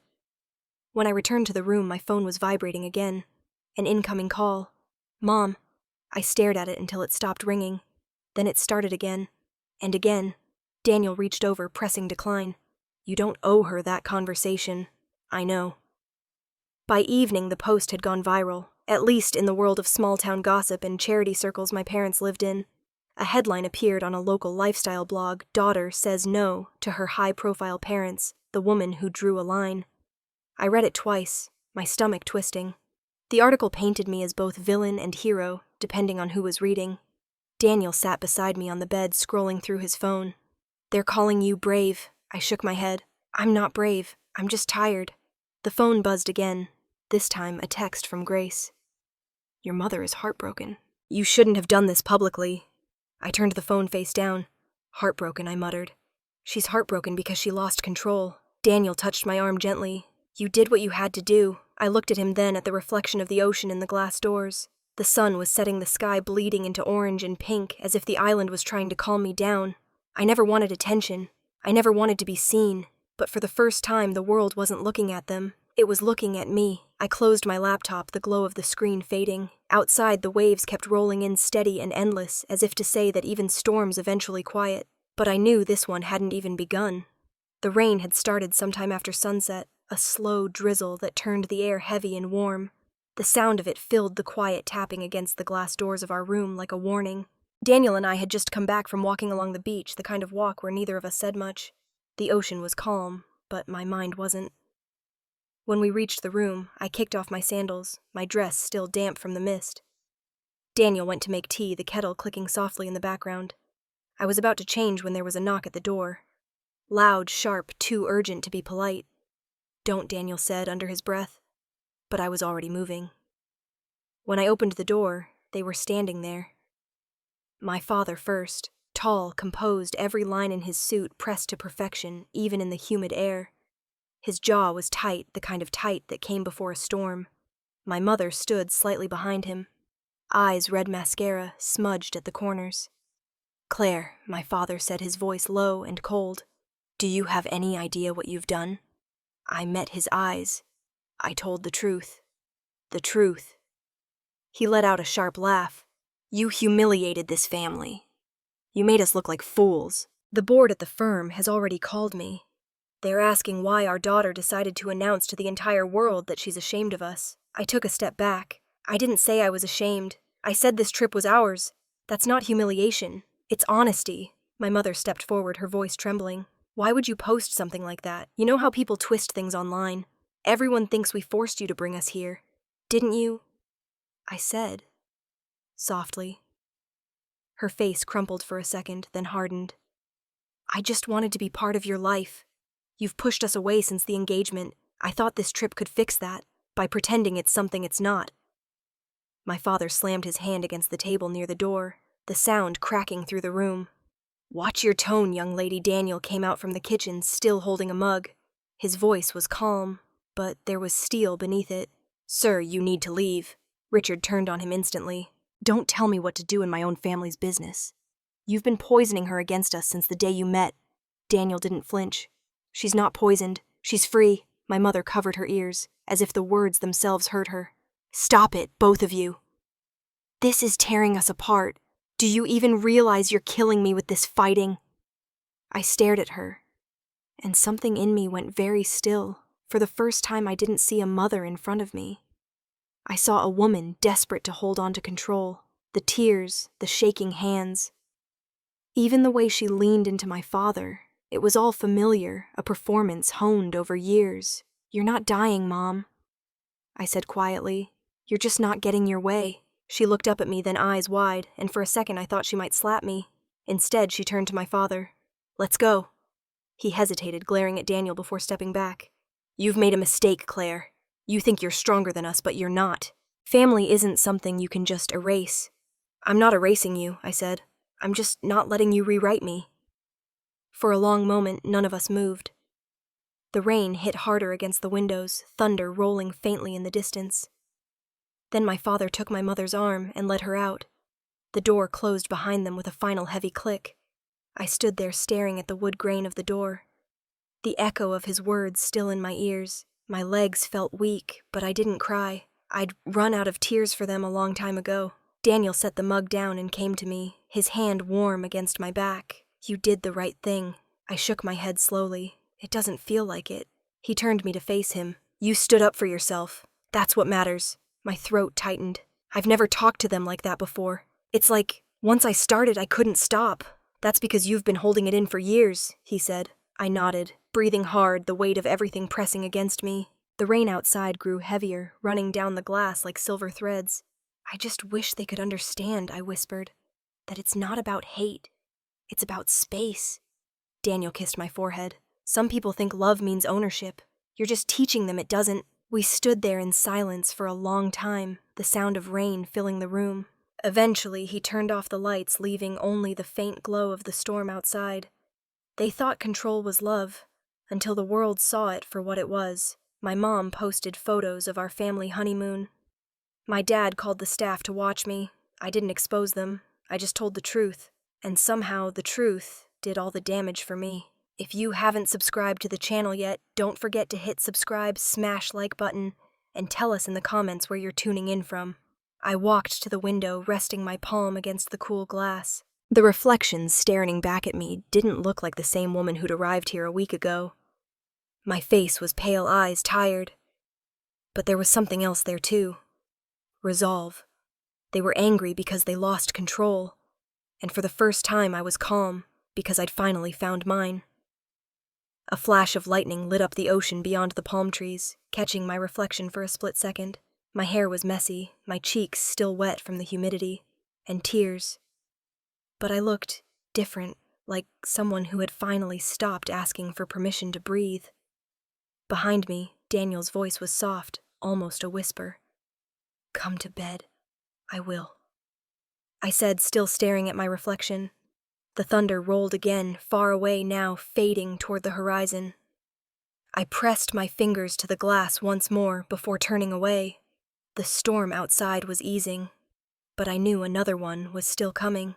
When I returned to the room, my phone was vibrating again. An incoming call. "Mom." I stared at it until it stopped ringing. Then it started again. And again. Daniel reached over, pressing decline. "You don't owe her that conversation." "I know." By evening, the post had gone viral, at least in the world of small-town gossip and charity circles my parents lived in. A headline appeared on a local lifestyle blog, "Daughter says no to her high-profile parents, the woman who drew a line." I read it twice, my stomach twisting. The article painted me as both villain and hero, depending on who was reading. Daniel sat beside me on the bed, scrolling through his phone. "They're calling you brave." I shook my head. "I'm not brave. I'm just tired." The phone buzzed again, this time a text from Grace. Your mother is heartbroken. You shouldn't have done this publicly. I turned the phone face down. Heartbroken, I muttered. She's heartbroken because she lost control. Daniel touched my arm gently. You did what you had to do. I looked at him then at the reflection of the ocean in the glass doors. The sun was setting the sky bleeding into orange and pink as if the island was trying to calm me down. I never wanted attention. I never wanted to be seen. But for the first time, the world wasn't looking at them. It was looking at me. I closed my laptop, the glow of the screen fading. Outside, the waves kept rolling in steady and endless, as if to say that even storms eventually quiet. But I knew this one hadn't even begun. The rain had started sometime after sunset, a slow drizzle that turned the air heavy and warm. The sound of it filled the quiet tapping against the glass doors of our room like a warning. Daniel and I had just come back from walking along the beach, the kind of walk where neither of us said much. The ocean was calm, but my mind wasn't. When we reached the room, I kicked off my sandals, my dress still damp from the mist. Daniel went to make tea, the kettle clicking softly in the background. I was about to change when there was a knock at the door. Loud, sharp, too urgent to be polite. Don't, Daniel said under his breath. But I was already moving. When I opened the door, they were standing there. My father first, tall, composed, every line in his suit pressed to perfection, even in the humid air. His jaw was tight, the kind of tight that came before a storm. My mother stood slightly behind him. Eyes red mascara, smudged at the corners. Claire, my father said, his voice low and cold. Do you have any idea what you've done? I met his eyes. I told the truth. The truth. He let out a sharp laugh. You humiliated this family. You made us look like fools. The board at the firm has already called me. They're asking why our daughter decided to announce to the entire world that she's ashamed of us. I took a step back. I didn't say I was ashamed. I said this trip was ours. That's not humiliation. It's honesty. My mother stepped forward, her voice trembling. Why would you post something like that? You know how people twist things online. Everyone thinks we forced you to bring us here. Didn't you? I said, softly. Her face crumpled for a second, then hardened. I just wanted to be part of your life. You've pushed us away since the engagement. I thought this trip could fix that, by pretending it's something it's not. My father slammed his hand against the table near the door, the sound cracking through the room. Watch your tone, young lady. Daniel came out from the kitchen, still holding a mug. His voice was calm, but there was steel beneath it. Sir, you need to leave. Richard turned on him instantly. Don't tell me what to do in my own family's business. You've been poisoning her against us since the day you met. Daniel didn't flinch. She's not poisoned. She's free. My mother covered her ears, as if the words themselves hurt her. Stop it, both of you. This is tearing us apart. Do you even realize you're killing me with this fighting? I stared at her, and something in me went very still. For the first time, I didn't see a mother in front of me. I saw a woman desperate to hold on to control, the tears, the shaking hands. Even the way she leaned into my father, it was all familiar, a performance honed over years. You're not dying, Mom, I said quietly. You're just not getting your way. She looked up at me, then eyes wide, and for a second I thought she might slap me. Instead, she turned to my father. Let's go. He hesitated, glaring at Daniel before stepping back. You've made a mistake, Claire. You think you're stronger than us, but you're not. Family isn't something you can just erase. I'm not erasing you, I said. I'm just not letting you rewrite me. For a long moment, none of us moved. The rain hit harder against the windows, thunder rolling faintly in the distance. Then my father took my mother's arm and led her out. The door closed behind them with a final heavy click. I stood there staring at the wood grain of the door. The echo of his words still in my ears. My legs felt weak, but I didn't cry. I'd run out of tears for them a long time ago. Daniel set the mug down and came to me, his hand warm against my back. You did the right thing. I shook my head slowly. It doesn't feel like it. He turned me to face him. You stood up for yourself. That's what matters. My throat tightened. I've never talked to them like that before. It's like, once I started, I couldn't stop. That's because you've been holding it in for years, he said. I nodded, breathing hard, the weight of everything pressing against me. The rain outside grew heavier, running down the glass like silver threads. I just wish they could understand, I whispered, that it's not about hate. It's about space. Daniel kissed my forehead. Some people think love means ownership. You're just teaching them it doesn't. We stood there in silence for a long time, the sound of rain filling the room. Eventually, he turned off the lights, leaving only the faint glow of the storm outside. They thought control was love, until the world saw it for what it was. My mom posted photos of our family honeymoon. My dad called the staff to watch me. I didn't expose them. I just told the truth. And somehow, the truth did all the damage for me. If you haven't subscribed to the channel yet, don't forget to hit subscribe, smash like button, and tell us in the comments where you're tuning in from. I walked to the window, resting my palm against the cool glass. The reflections staring back at me didn't look like the same woman who'd arrived here a week ago. My face was pale, eyes tired. But there was something else there too. Resolve. They were angry because they lost control. And for the first time I was calm, because I'd finally found mine. A flash of lightning lit up the ocean beyond the palm trees, catching my reflection for a split second. My hair was messy, my cheeks still wet from the humidity, and tears. But I looked different, like someone who had finally stopped asking for permission to breathe. Behind me, Daniel's voice was soft, almost a whisper. "Come to bed. I will," I said, still staring at my reflection. The thunder rolled again, far away now, fading toward the horizon. I pressed my fingers to the glass once more before turning away. The storm outside was easing, but I knew another one was still coming.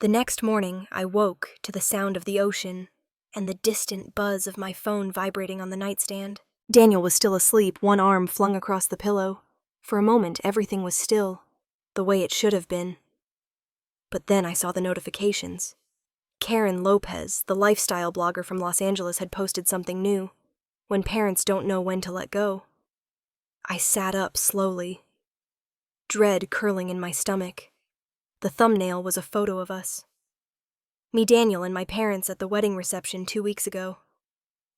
The next morning, I woke to the sound of the ocean and the distant buzz of my phone vibrating on the nightstand. Daniel was still asleep, one arm flung across the pillow. For a moment, everything was still, the way it should have been. But then I saw the notifications. Karen Lopez, the lifestyle blogger from Los Angeles, had posted something new. When parents don't know when to let go. I sat up slowly, dread curling in my stomach. The thumbnail was a photo of us. Me, Daniel, and my parents at the wedding reception 2 weeks ago.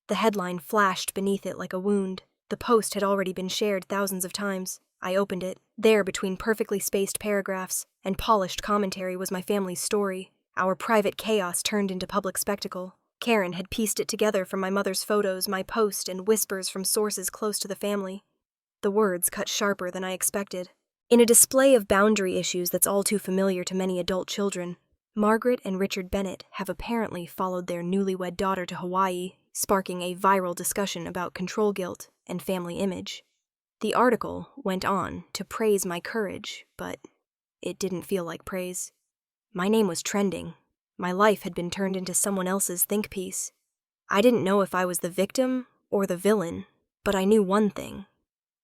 The headline flashed beneath it like a wound. The post had already been shared thousands of times. I opened it. There, between perfectly spaced paragraphs and polished commentary, was my family's story. Our private chaos turned into public spectacle. Karen had pieced it together from my mother's photos, my post, and whispers from sources close to the family. The words cut sharper than I expected. In a display of boundary issues that's all too familiar to many adult children, Margaret and Richard Bennett have apparently followed their newlywed daughter to Hawaii, sparking a viral discussion about control guilt and family image. The article went on to praise my courage, but it didn't feel like praise. My name was trending. My life had been turned into someone else's think piece. I didn't know if I was the victim or the villain, but I knew one thing.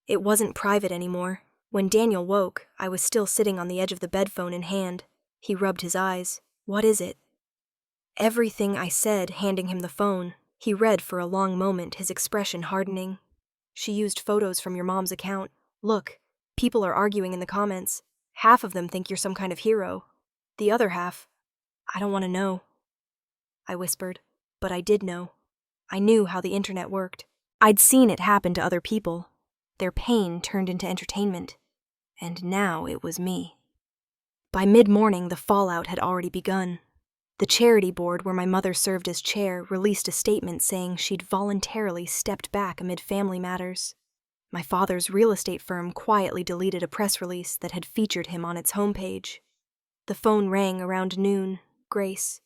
It wasn't private anymore. When Daniel woke, I was still sitting on the edge of the bed, phone in hand. He rubbed his eyes. "What is it?" Everything I said, handing him the phone. He read for a long moment, his expression hardening. "She used photos from your mom's account. Look, people are arguing in the comments. Half of them think you're some kind of hero. The other half, I don't want to know." I whispered, but I did know. I knew how the internet worked. I'd seen it happen to other people. Their pain turned into entertainment. And now it was me. By mid-morning, the fallout had already begun. The charity board where my mother served as chair released a statement saying she'd voluntarily stepped back amid family matters. My father's real estate firm quietly deleted a press release that had featured him on its homepage. The phone rang around noon. Grace,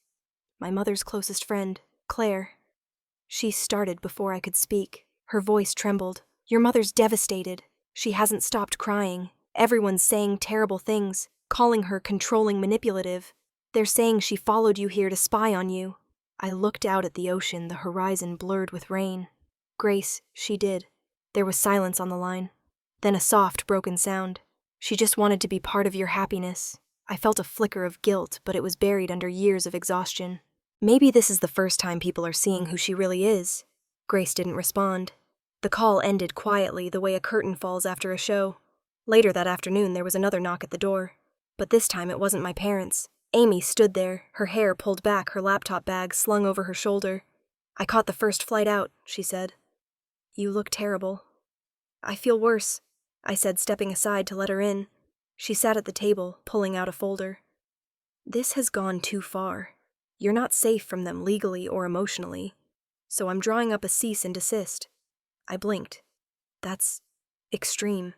my mother's closest friend, Claire. She started before I could speak. Her voice trembled. "Your mother's devastated. She hasn't stopped crying. Everyone's saying terrible things, calling her controlling, manipulative. They're saying she followed you here to spy on you." I looked out at the ocean, the horizon blurred with rain. "Grace, she did." There was silence on the line. Then a soft, broken sound. "She just wanted to be part of your happiness." I felt a flicker of guilt, but it was buried under years of exhaustion. Maybe this is the first time people are seeing who she really is. Grace didn't respond. The call ended quietly, the way a curtain falls after a show. Later that afternoon, there was another knock at the door. But this time it wasn't my parents. Amy stood there, her hair pulled back, her laptop bag slung over her shoulder. "I caught the first flight out," she said. "You look terrible." "I feel worse," I said, stepping aside to let her in. She sat at the table, pulling out a folder. "This has gone too far. You're not safe from them legally or emotionally. So I'm drawing up a cease and desist." I blinked. That's extreme.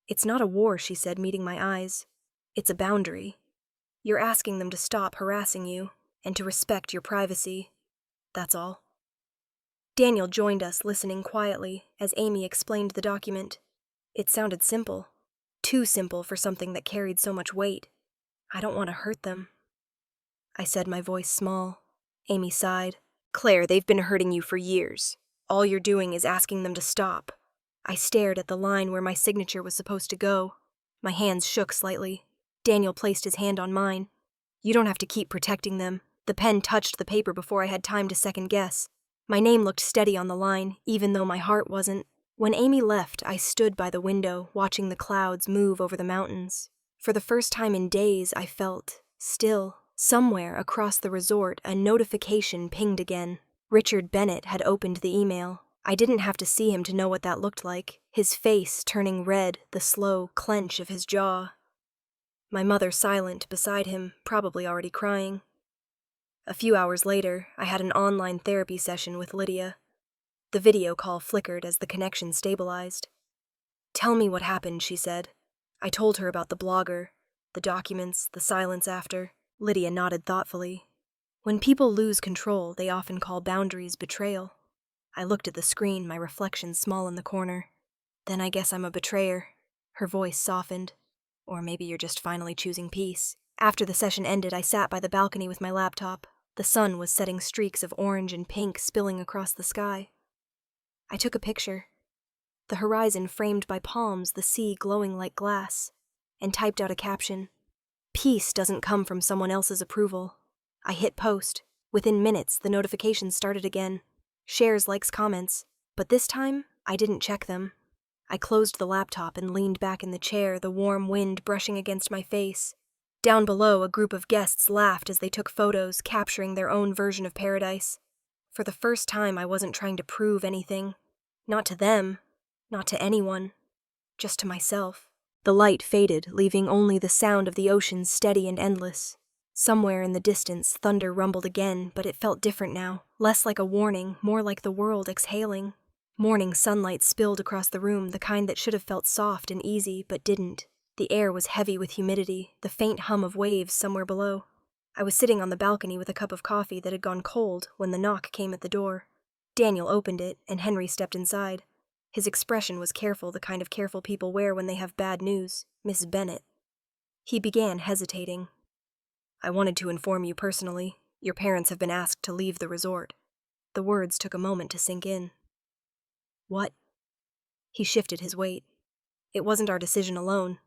It's not a war, she said, meeting my eyes. It's a boundary. You're asking them to stop harassing you and to respect your privacy. That's all. Daniel joined us, listening quietly as Amy explained the document. It sounded simple. Too simple for something that carried so much weight. I don't want to hurt them. I said, my voice small. Amy sighed. Claire, they've been hurting you for years. All you're doing is asking them to stop. I stared at the line where my signature was supposed to go. My hands shook slightly. Daniel placed his hand on mine. You don't have to keep protecting them. The pen touched the paper before I had time to second guess. My name looked steady on the line, even though my heart wasn't. When Amy left, I stood by the window, watching the clouds move over the mountains. For the first time in days, I felt still. Somewhere across the resort, a notification pinged again. Richard Bennett had opened the email. I didn't have to see him to know what that looked like. His face turning red, the slow clench of his jaw. My mother silent beside him, probably already crying. A few hours later, I had an online therapy session with Lydia. The video call flickered as the connection stabilized. Tell me what happened, she said. I told her about the blogger, the documents, the silence after. Lydia nodded thoughtfully. When people lose control, they often call boundaries betrayal. I looked at the screen, my reflection small in the corner. Then I guess I'm a betrayer. Her voice softened. Or maybe you're just finally choosing peace. After the session ended, I sat by the balcony with my laptop. The sun was setting streaks of orange and pink spilling across the sky. I took a picture. The horizon framed by palms, the sea glowing like glass, and typed out a caption. Peace doesn't come from someone else's approval. I hit post. Within minutes, the notifications started again. Shares, likes, comments. But this time, I didn't check them. I closed the laptop and leaned back in the chair, the warm wind brushing against my face. Down below, a group of guests laughed as they took photos, capturing their own version of paradise. For the first time, I wasn't trying to prove anything. Not to them, not to anyone, just to myself. The light faded, leaving only the sound of the ocean steady and endless. Somewhere in the distance, thunder rumbled again, but it felt different now. Less like a warning, more like the world exhaling. Morning sunlight spilled across the room, the kind that should have felt soft and easy, but didn't. The air was heavy with humidity, the faint hum of waves somewhere below. I was sitting on the balcony with a cup of coffee that had gone cold when the knock came at the door. Daniel opened it, and Henry stepped inside. His expression was careful, the kind of careful people wear when they have bad news. Miss Bennett. He began hesitating. I wanted to inform you personally. Your parents have been asked to leave the resort. The words took a moment to sink in. What? He shifted his weight. It wasn't our decision alone.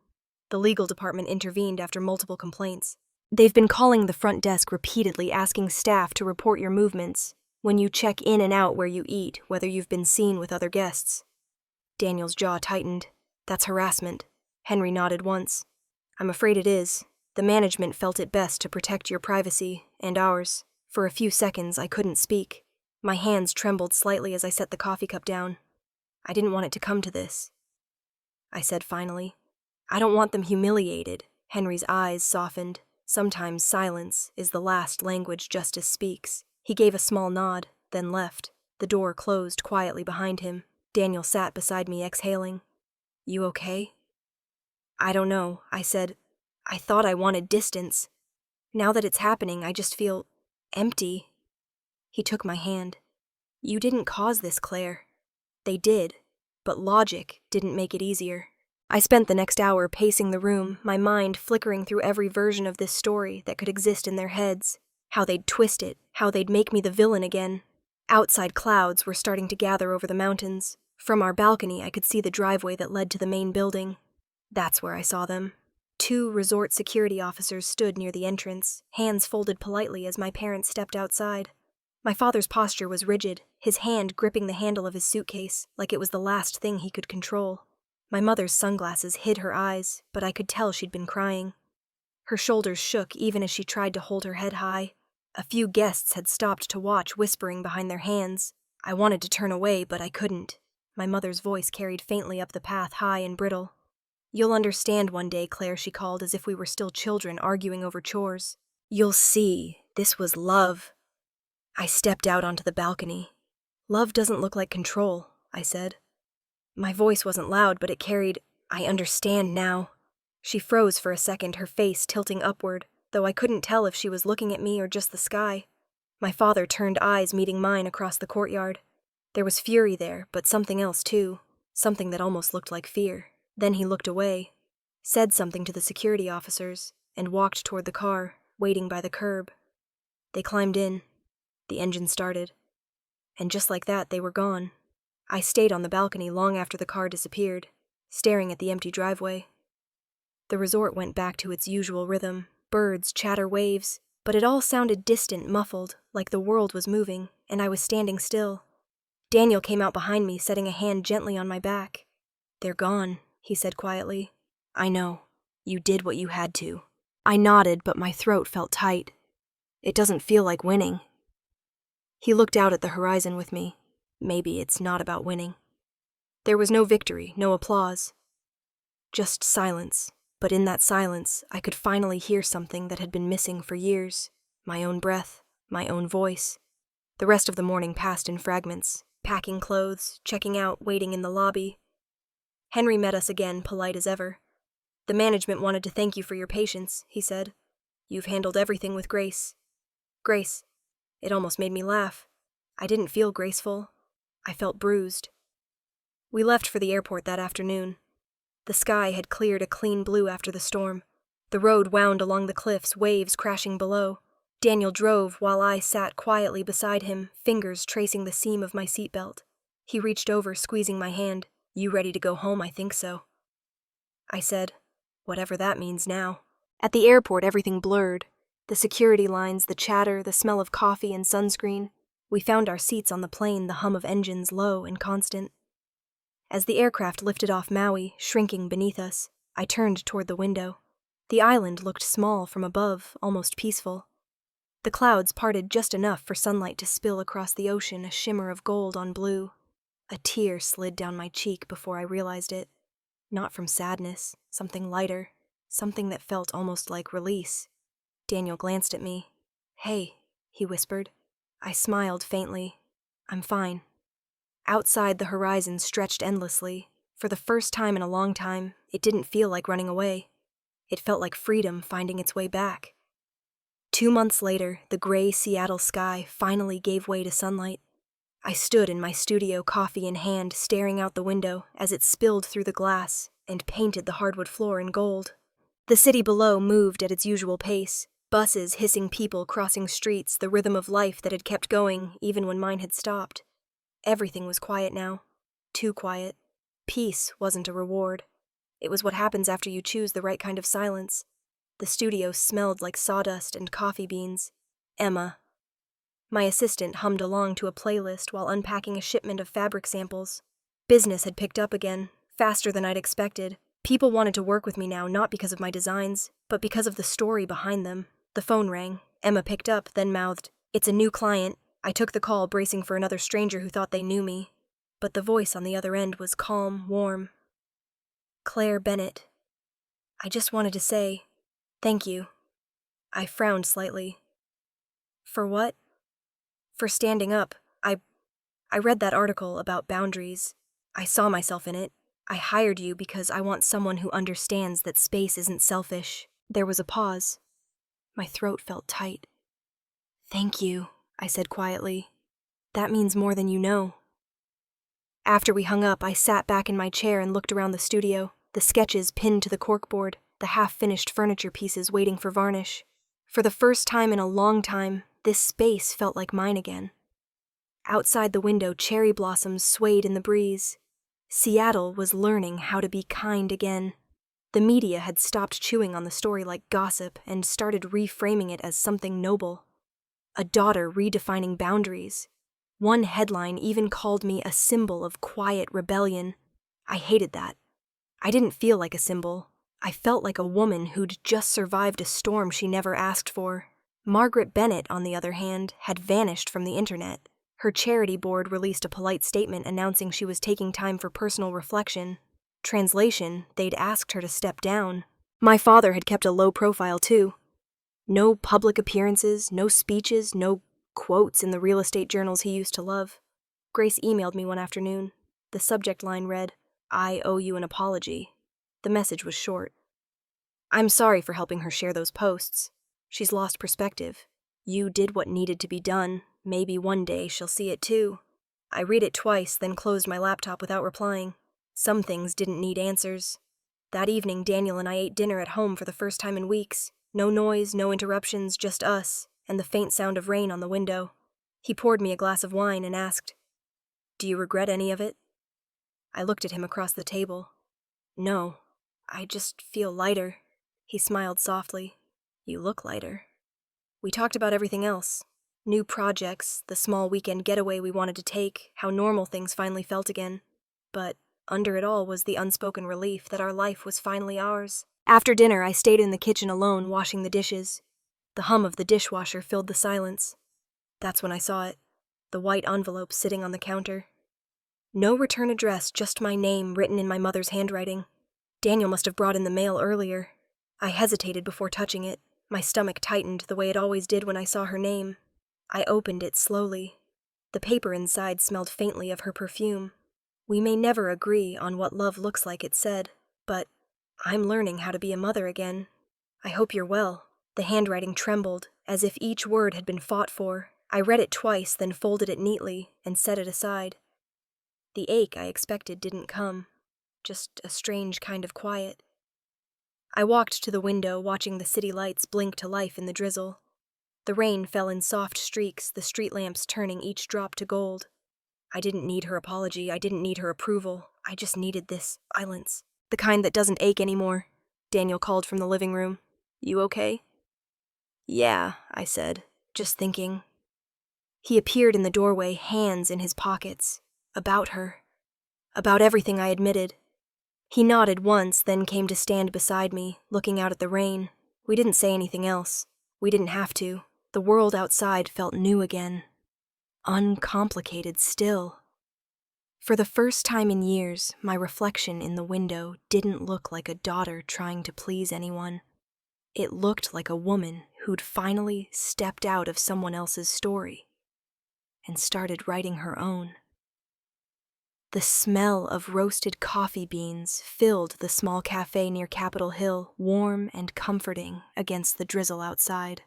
The legal department intervened after multiple complaints. They've been calling the front desk repeatedly, asking staff to report your movements, when you check in and out where you eat, whether you've been seen with other guests. Daniel's jaw tightened. That's harassment. Henry nodded once. I'm afraid it is. The management felt it best to protect your privacy, and ours. For a few seconds, I couldn't speak. My hands trembled slightly as I set the coffee cup down. I didn't want it to come to this. I said finally. I don't want them humiliated. Henry's eyes softened. Sometimes silence is the last language justice speaks. He gave a small nod, then left. The door closed quietly behind him. Daniel sat beside me, exhaling. You okay? I don't know, I said. I thought I wanted distance. Now that it's happening, I just feel empty. He took my hand. You didn't cause this, Claire. They did, but logic didn't make it easier. I spent the next hour pacing the room, my mind flickering through every version of this story that could exist in their heads. How they'd twist it, how they'd make me the villain again. Outside clouds were starting to gather over the mountains. From our balcony, I could see the driveway that led to the main building. That's where I saw them. 2 resort security officers stood near the entrance, hands folded politely as my parents stepped outside. My father's posture was rigid, his hand gripping the handle of his suitcase, like it was the last thing he could control. My mother's sunglasses hid her eyes, but I could tell she'd been crying. Her shoulders shook even as she tried to hold her head high. A few guests had stopped to watch, whispering behind their hands. I wanted to turn away, but I couldn't. My mother's voice carried faintly up the path, high and brittle. You'll understand one day, Claire, she called, as if we were still children arguing over chores. You'll see, this was love. I stepped out onto the balcony. Love doesn't look like control, I said. My voice wasn't loud, but it carried, "I understand now." She froze for a second, her face tilting upward, though I couldn't tell if she was looking at me or just the sky. My father turned, eyes meeting mine across the courtyard. There was fury there, but something else too, something that almost looked like fear. Then he looked away, said something to the security officers, and walked toward the car, waiting by the curb. They climbed in. The engine started. And just like that, they were gone. I stayed on the balcony long after the car disappeared, staring at the empty driveway. The resort went back to its usual rhythm, birds, chatter, waves, but it all sounded distant, muffled, like the world was moving, and I was standing still. Daniel came out behind me, setting a hand gently on my back. "They're gone," he said quietly. "I know. You did what you had to." I nodded, but my throat felt tight. "It doesn't feel like winning." He looked out at the horizon with me. Maybe it's not about winning. There was no victory, no applause. Just silence. But in that silence, I could finally hear something that had been missing for years. My own breath, my own voice. The rest of the morning passed in fragments, packing clothes, checking out, waiting in the lobby. Henry met us again, polite as ever. "The management wanted to thank you for your patience," he said. "You've handled everything with grace." Grace. It almost made me laugh. I didn't feel graceful. I felt bruised. We left for the airport that afternoon. The sky had cleared a clean blue after the storm. The road wound along the cliffs, waves crashing below. Daniel drove while I sat quietly beside him, fingers tracing the seam of my seatbelt. He reached over, squeezing my hand. "You ready to go home? I think so." I said, "Whatever that means now." At the airport, everything blurred. The security lines, the chatter, the smell of coffee and sunscreen. We found our seats on the plane, the hum of engines low and constant. As the aircraft lifted off Maui, shrinking beneath us, I turned toward the window. The island looked small from above, almost peaceful. The clouds parted just enough for sunlight to spill across the ocean, a shimmer of gold on blue. A tear slid down my cheek before I realized it. Not from sadness, something lighter, something that felt almost like release. Daniel glanced at me. "Hey," he whispered. I smiled faintly. "I'm fine." Outside, the horizon stretched endlessly. For the first time in a long time, it didn't feel like running away. It felt like freedom finding its way back. 2 months later, the gray Seattle sky finally gave way to sunlight. I stood in my studio, coffee in hand, staring out the window as it spilled through the glass and painted the hardwood floor in gold. The city below moved at its usual pace. Buses, hissing people crossing streets, the rhythm of life that had kept going even when mine had stopped. Everything was quiet now. Too quiet. Peace wasn't a reward. It was what happens after you choose the right kind of silence. The studio smelled like sawdust and coffee beans. Emma. My assistant hummed along to a playlist while unpacking a shipment of fabric samples. Business had picked up again, faster than I'd expected. People wanted to work with me now, not because of my designs, but because of the story behind them. The phone rang. Emma picked up, then mouthed, "It's a new client." I took the call, bracing for another stranger who thought they knew me. But the voice on the other end was calm, warm. "Claire Bennett. I just wanted to say, thank you." I frowned slightly. "For what?" "For standing up. I read that article about boundaries. I saw myself in it. I hired you because I want someone who understands that space isn't selfish." There was a pause. My throat felt tight. "Thank you," I said quietly. "That means more than you know." After we hung up, I sat back in my chair and looked around the studio, the sketches pinned to the corkboard, the half-finished furniture pieces waiting for varnish. For the first time in a long time, this space felt like mine again. Outside the window, cherry blossoms swayed in the breeze. Seattle was learning how to be kind again. The media had stopped chewing on the story like gossip and started reframing it as something noble. A daughter redefining boundaries. One headline even called me a symbol of quiet rebellion. I hated that. I didn't feel like a symbol. I felt like a woman who'd just survived a storm she never asked for. Margaret Bennett, on the other hand, had vanished from the internet. Her charity board released a polite statement announcing she was taking time for personal reflection. Translation, they'd asked her to step down. My father had kept a low profile too. No public appearances, no speeches, no quotes in the real estate journals he used to love. Grace emailed me one afternoon. The subject line read, I owe you an apology. The message was short. I'm sorry for helping her share those posts. She's lost perspective. You did what needed to be done. Maybe one day she'll see it too. I read it twice, then closed my laptop without replying. Some things didn't need answers. That evening, Daniel and I ate dinner at home for the first time in weeks. No noise, no interruptions, just us, and the faint sound of rain on the window. He poured me a glass of wine and asked, "Do you regret any of it?" I looked at him across the table. No, I just feel lighter. He smiled softly. You look lighter. We talked about everything else. New projects, the small weekend getaway we wanted to take, how normal things finally felt again. But under it all was the unspoken relief that our life was finally ours. After dinner, I stayed in the kitchen alone, washing the dishes. The hum of the dishwasher filled the silence. That's when I saw it, the white envelope sitting on the counter. No return address, just my name written in my mother's handwriting. Daniel must have brought in the mail earlier. I hesitated before touching it. My stomach tightened the way it always did when I saw her name. I opened it slowly. The paper inside smelled faintly of her perfume. We may never agree on what love looks like, it said, but I'm learning how to be a mother again. I hope you're well. The handwriting trembled, as if each word had been fought for. I read it twice, then folded it neatly and set it aside. The ache I expected didn't come, just a strange kind of quiet. I walked to the window, watching the city lights blink to life in the drizzle. The rain fell in soft streaks, the street lamps turning each drop to gold. I didn't need her apology, I didn't need her approval. I just needed this silence. The kind that doesn't ache anymore. Daniel called from the living room. You okay? Yeah, I said, just thinking. He appeared in the doorway, hands in his pockets. About her. About everything I admitted. He nodded once, then came to stand beside me, looking out at the rain. We didn't say anything else. We didn't have to. The world outside felt new again. Uncomplicated still. For the first time in years, my reflection in the window didn't look like a daughter trying to please anyone. It looked like a woman who'd finally stepped out of someone else's story and started writing her own. The smell of roasted coffee beans filled the small cafe near Capitol Hill, warm and comforting against the drizzle outside.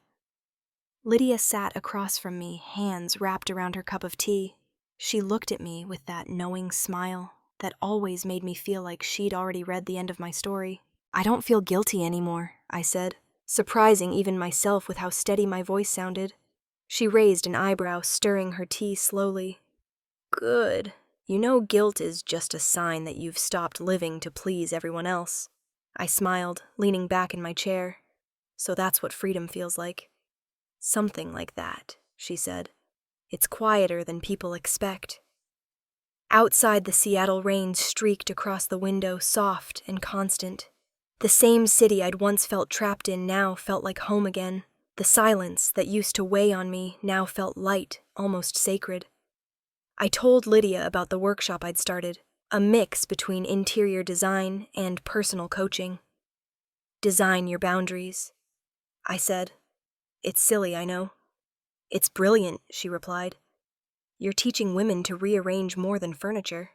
Lydia sat across from me, hands wrapped around her cup of tea. She looked at me with that knowing smile that always made me feel like she'd already read the end of my story. I don't feel guilty anymore, I said, surprising even myself with how steady my voice sounded. She raised an eyebrow, stirring her tea slowly. Good. You know guilt is just a sign that you've stopped living to please everyone else. I smiled, leaning back in my chair. So that's what freedom feels like. Something like that, she said. It's quieter than people expect. Outside, the Seattle rain streaked across the window, soft and constant. The same city I'd once felt trapped in now felt like home again. The silence that used to weigh on me now felt light, almost sacred. I told Lydia about the workshop I'd started, a mix between interior design and personal coaching. Design your boundaries, I said. It's silly, I know. It's brilliant, she replied. You're teaching women to rearrange more than furniture.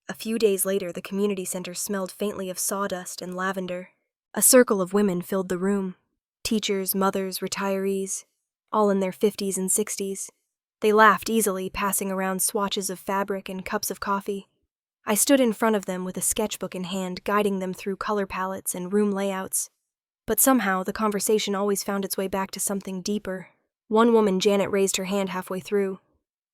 A few days later, the community center smelled faintly of sawdust and lavender. A circle of women filled the room. Teachers, mothers, retirees, all in their 50s and 60s. They laughed easily, passing around swatches of fabric and cups of coffee. I stood in front of them with a sketchbook in hand, guiding them through color palettes and room layouts. But somehow, the conversation always found its way back to something deeper. One woman, Janet, raised her hand halfway through.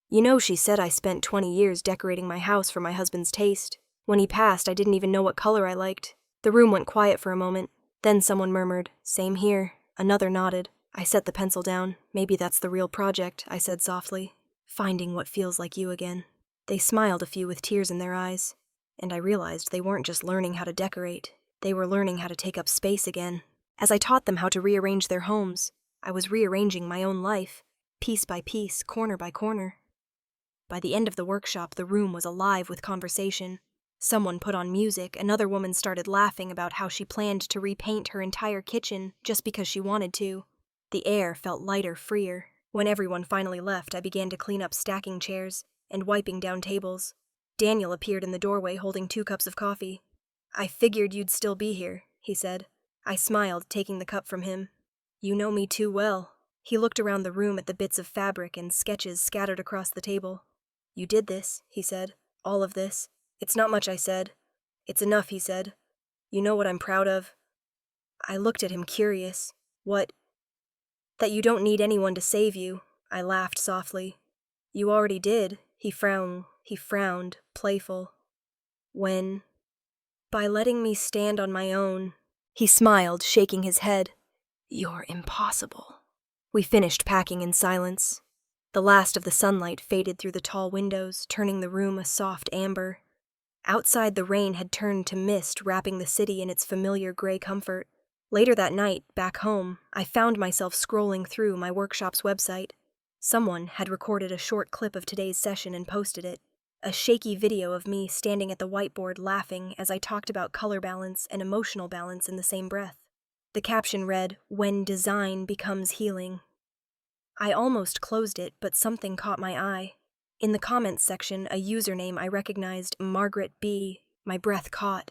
You know, she said, I spent 20 years decorating my house for my husband's taste. When he passed, I didn't even know what color I liked. The room went quiet for a moment. Then someone murmured, Same here. Another nodded. I set the pencil down. Maybe that's the real project, I said softly. Finding what feels like you again. They smiled, a few with tears in their eyes. And I realized they weren't just learning how to decorate. They were learning how to take up space again. As I taught them how to rearrange their homes, I was rearranging my own life, piece by piece, corner by corner. By the end of the workshop, the room was alive with conversation. Someone put on music, another woman started laughing about how she planned to repaint her entire kitchen just because she wanted to. The air felt lighter, freer. When everyone finally left, I began to clean up stacking chairs and wiping down tables. Daniel appeared in the doorway holding 2 cups of coffee. "I figured you'd still be here," he said. I smiled, taking the cup from him. "You know me too well." He looked around the room at the bits of fabric and sketches scattered across the table. "You did this," he said. "All of this." "It's not much," I said. "It's enough," he said. "You know what I'm proud of?" I looked at him, curious. "What?" "That you don't need anyone to save you." I laughed softly. "You already did." He frowned, playful. "When?" "By letting me stand on my own." He smiled, shaking his head. "You're impossible." We finished packing in silence. The last of the sunlight faded through the tall windows, turning the room a soft amber. Outside, the rain had turned to mist, wrapping the city in its familiar gray comfort. Later that night, back home, I found myself scrolling through my workshop's website. Someone had recorded a short clip of today's session and posted it. A shaky video of me standing at the whiteboard laughing as I talked about color balance and emotional balance in the same breath. The caption read, "When design becomes healing." I almost closed it, but something caught my eye. In the comments section, a username I recognized, Margaret B. My breath caught.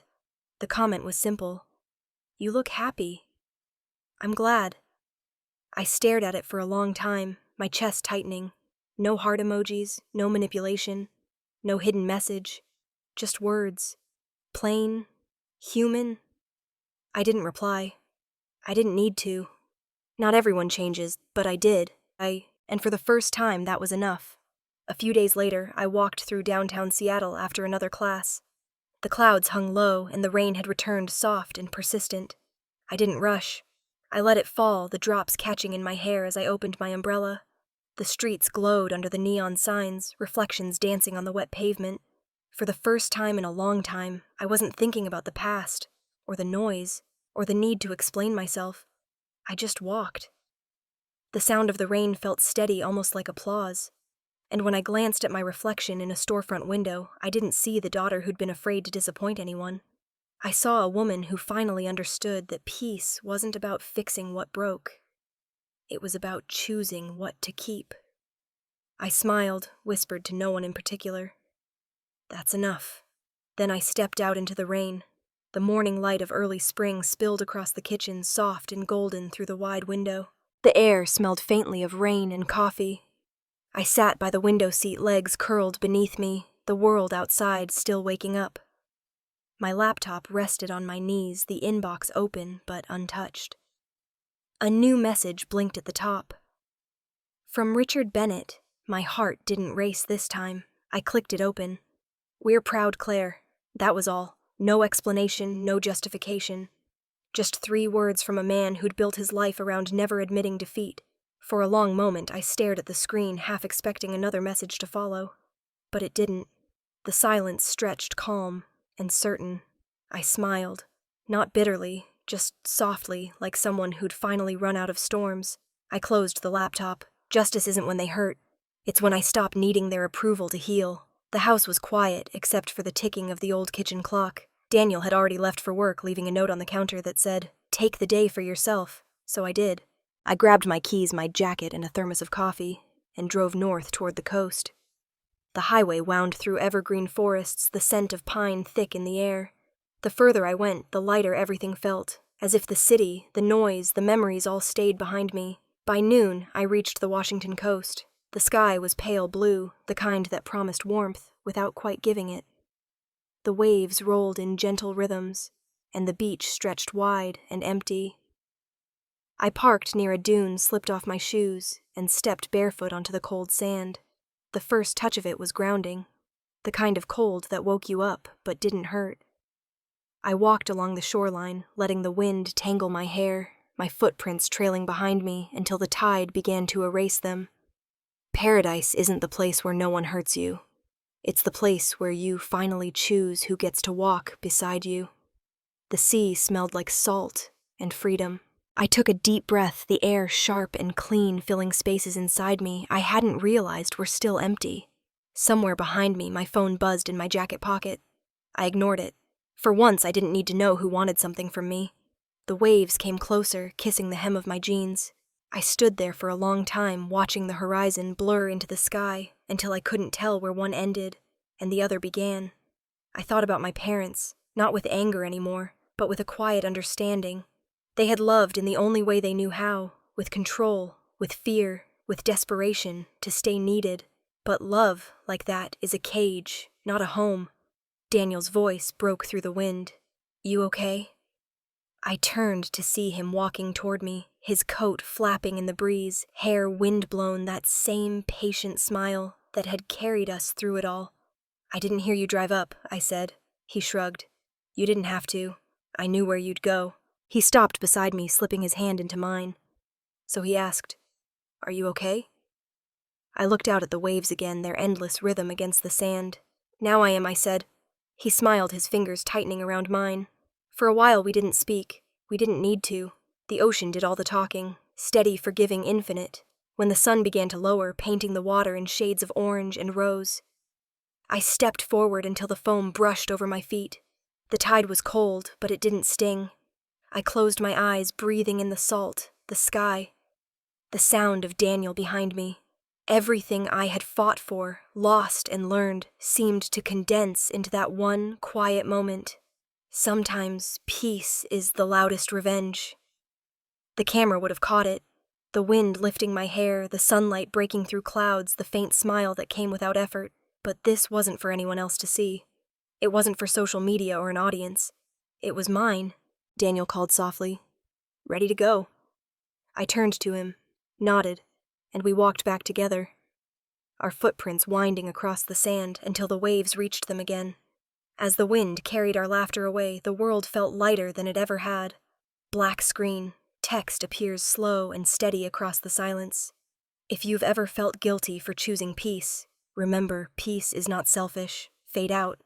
The comment was simple. "You look happy." "I'm glad." I stared at it for a long time, my chest tightening. No heart emojis, no manipulation, no hidden message, just words. Plain, human. I didn't reply. I didn't need to. Not everyone changes, but I did. And for the first time, that was enough. A few days later, I walked through downtown Seattle after another class. The clouds hung low, and the rain had returned soft and persistent. I didn't rush. I let it fall, the drops catching in my hair as I opened my umbrella. The streets glowed under the neon signs, reflections dancing on the wet pavement. For the first time in a long time, I wasn't thinking about the past, or the noise, or the need to explain myself. I just walked. The sound of the rain felt steady, almost like applause. And when I glanced at my reflection in a storefront window, I didn't see the daughter who'd been afraid to disappoint anyone. I saw a woman who finally understood that peace wasn't about fixing what broke. It was about choosing what to keep. I smiled, whispered to no one in particular. "That's enough." Then I stepped out into the rain. The morning light of early spring spilled across the kitchen, soft and golden through the wide window. The air smelled faintly of rain and coffee. I sat by the window seat, legs curled beneath me, the world outside still waking up. My laptop rested on my knees, the inbox open but untouched. A new message blinked at the top. From Richard Bennett. My heart didn't race this time. I clicked it open. "We're proud, Claire." That was all. No explanation, no justification. Just 3 words from a man who'd built his life around never admitting defeat. For a long moment, I stared at the screen, half expecting another message to follow. But it didn't. The silence stretched calm and certain. I smiled. Not bitterly, just softly, like someone who'd finally run out of storms. I closed the laptop. Justice isn't when they hurt. It's when I stop needing their approval to heal. The house was quiet, except for the ticking of the old kitchen clock. Daniel had already left for work, leaving a note on the counter that said, "Take the day for yourself." So I did. I grabbed my keys, my jacket, and a thermos of coffee, and drove north toward the coast. The highway wound through evergreen forests, the scent of pine thick in the air. The further I went, the lighter everything felt, as if the city, the noise, the memories all stayed behind me. By noon, I reached the Washington coast. The sky was pale blue, the kind that promised warmth without quite giving it. The waves rolled in gentle rhythms, and the beach stretched wide and empty. I parked near a dune, slipped off my shoes, and stepped barefoot onto the cold sand. The first touch of it was grounding, the kind of cold that woke you up but didn't hurt. I walked along the shoreline, letting the wind tangle my hair, my footprints trailing behind me until the tide began to erase them. Paradise isn't the place where no one hurts you. It's the place where you finally choose who gets to walk beside you. The sea smelled like salt and freedom. I took a deep breath, the air sharp and clean, filling spaces inside me I hadn't realized were still empty. Somewhere behind me, my phone buzzed in my jacket pocket. I ignored it. For once, I didn't need to know who wanted something from me. The waves came closer, kissing the hem of my jeans. I stood there for a long time, watching the horizon blur into the sky until I couldn't tell where one ended and the other began. I thought about my parents, not with anger anymore, but with a quiet understanding. They had loved in the only way they knew how, with control, with fear, with desperation, to stay needed. But love, like that, is a cage, not a home. Daniel's voice broke through the wind. You okay? I turned to see him walking toward me, his coat flapping in the breeze, hair wind-blown, that same patient smile that had carried us through it all. I didn't hear you drive up, I said. He shrugged. You didn't have to. I knew where you'd go. He stopped beside me, slipping his hand into mine. So he asked, Are you okay? I looked out at the waves again, their endless rhythm against the sand. Now I am, I said. He smiled, his fingers tightening around mine. For a while we didn't speak. We didn't need to. The ocean did all the talking, steady, forgiving, infinite. When the sun began to lower, painting the water in shades of orange and rose, I stepped forward until the foam brushed over my feet. The tide was cold, but it didn't sting. I closed my eyes, breathing in the salt, the sky. The sound of Daniel behind me. Everything I had fought for, lost and learned, seemed to condense into that one quiet moment. Sometimes peace is the loudest revenge. The camera would have caught it. The wind lifting my hair, the sunlight breaking through clouds, the faint smile that came without effort. But this wasn't for anyone else to see. It wasn't for social media or an audience. It was mine, Daniel called softly. Ready to go. I turned to him, nodded, and we walked back together, our footprints winding across the sand until the waves reached them again. As the wind carried our laughter away, the world felt lighter than it ever had. Black screen, text appears slow and steady across the silence. If you've ever felt guilty for choosing peace, remember, peace is not selfish. Fade out.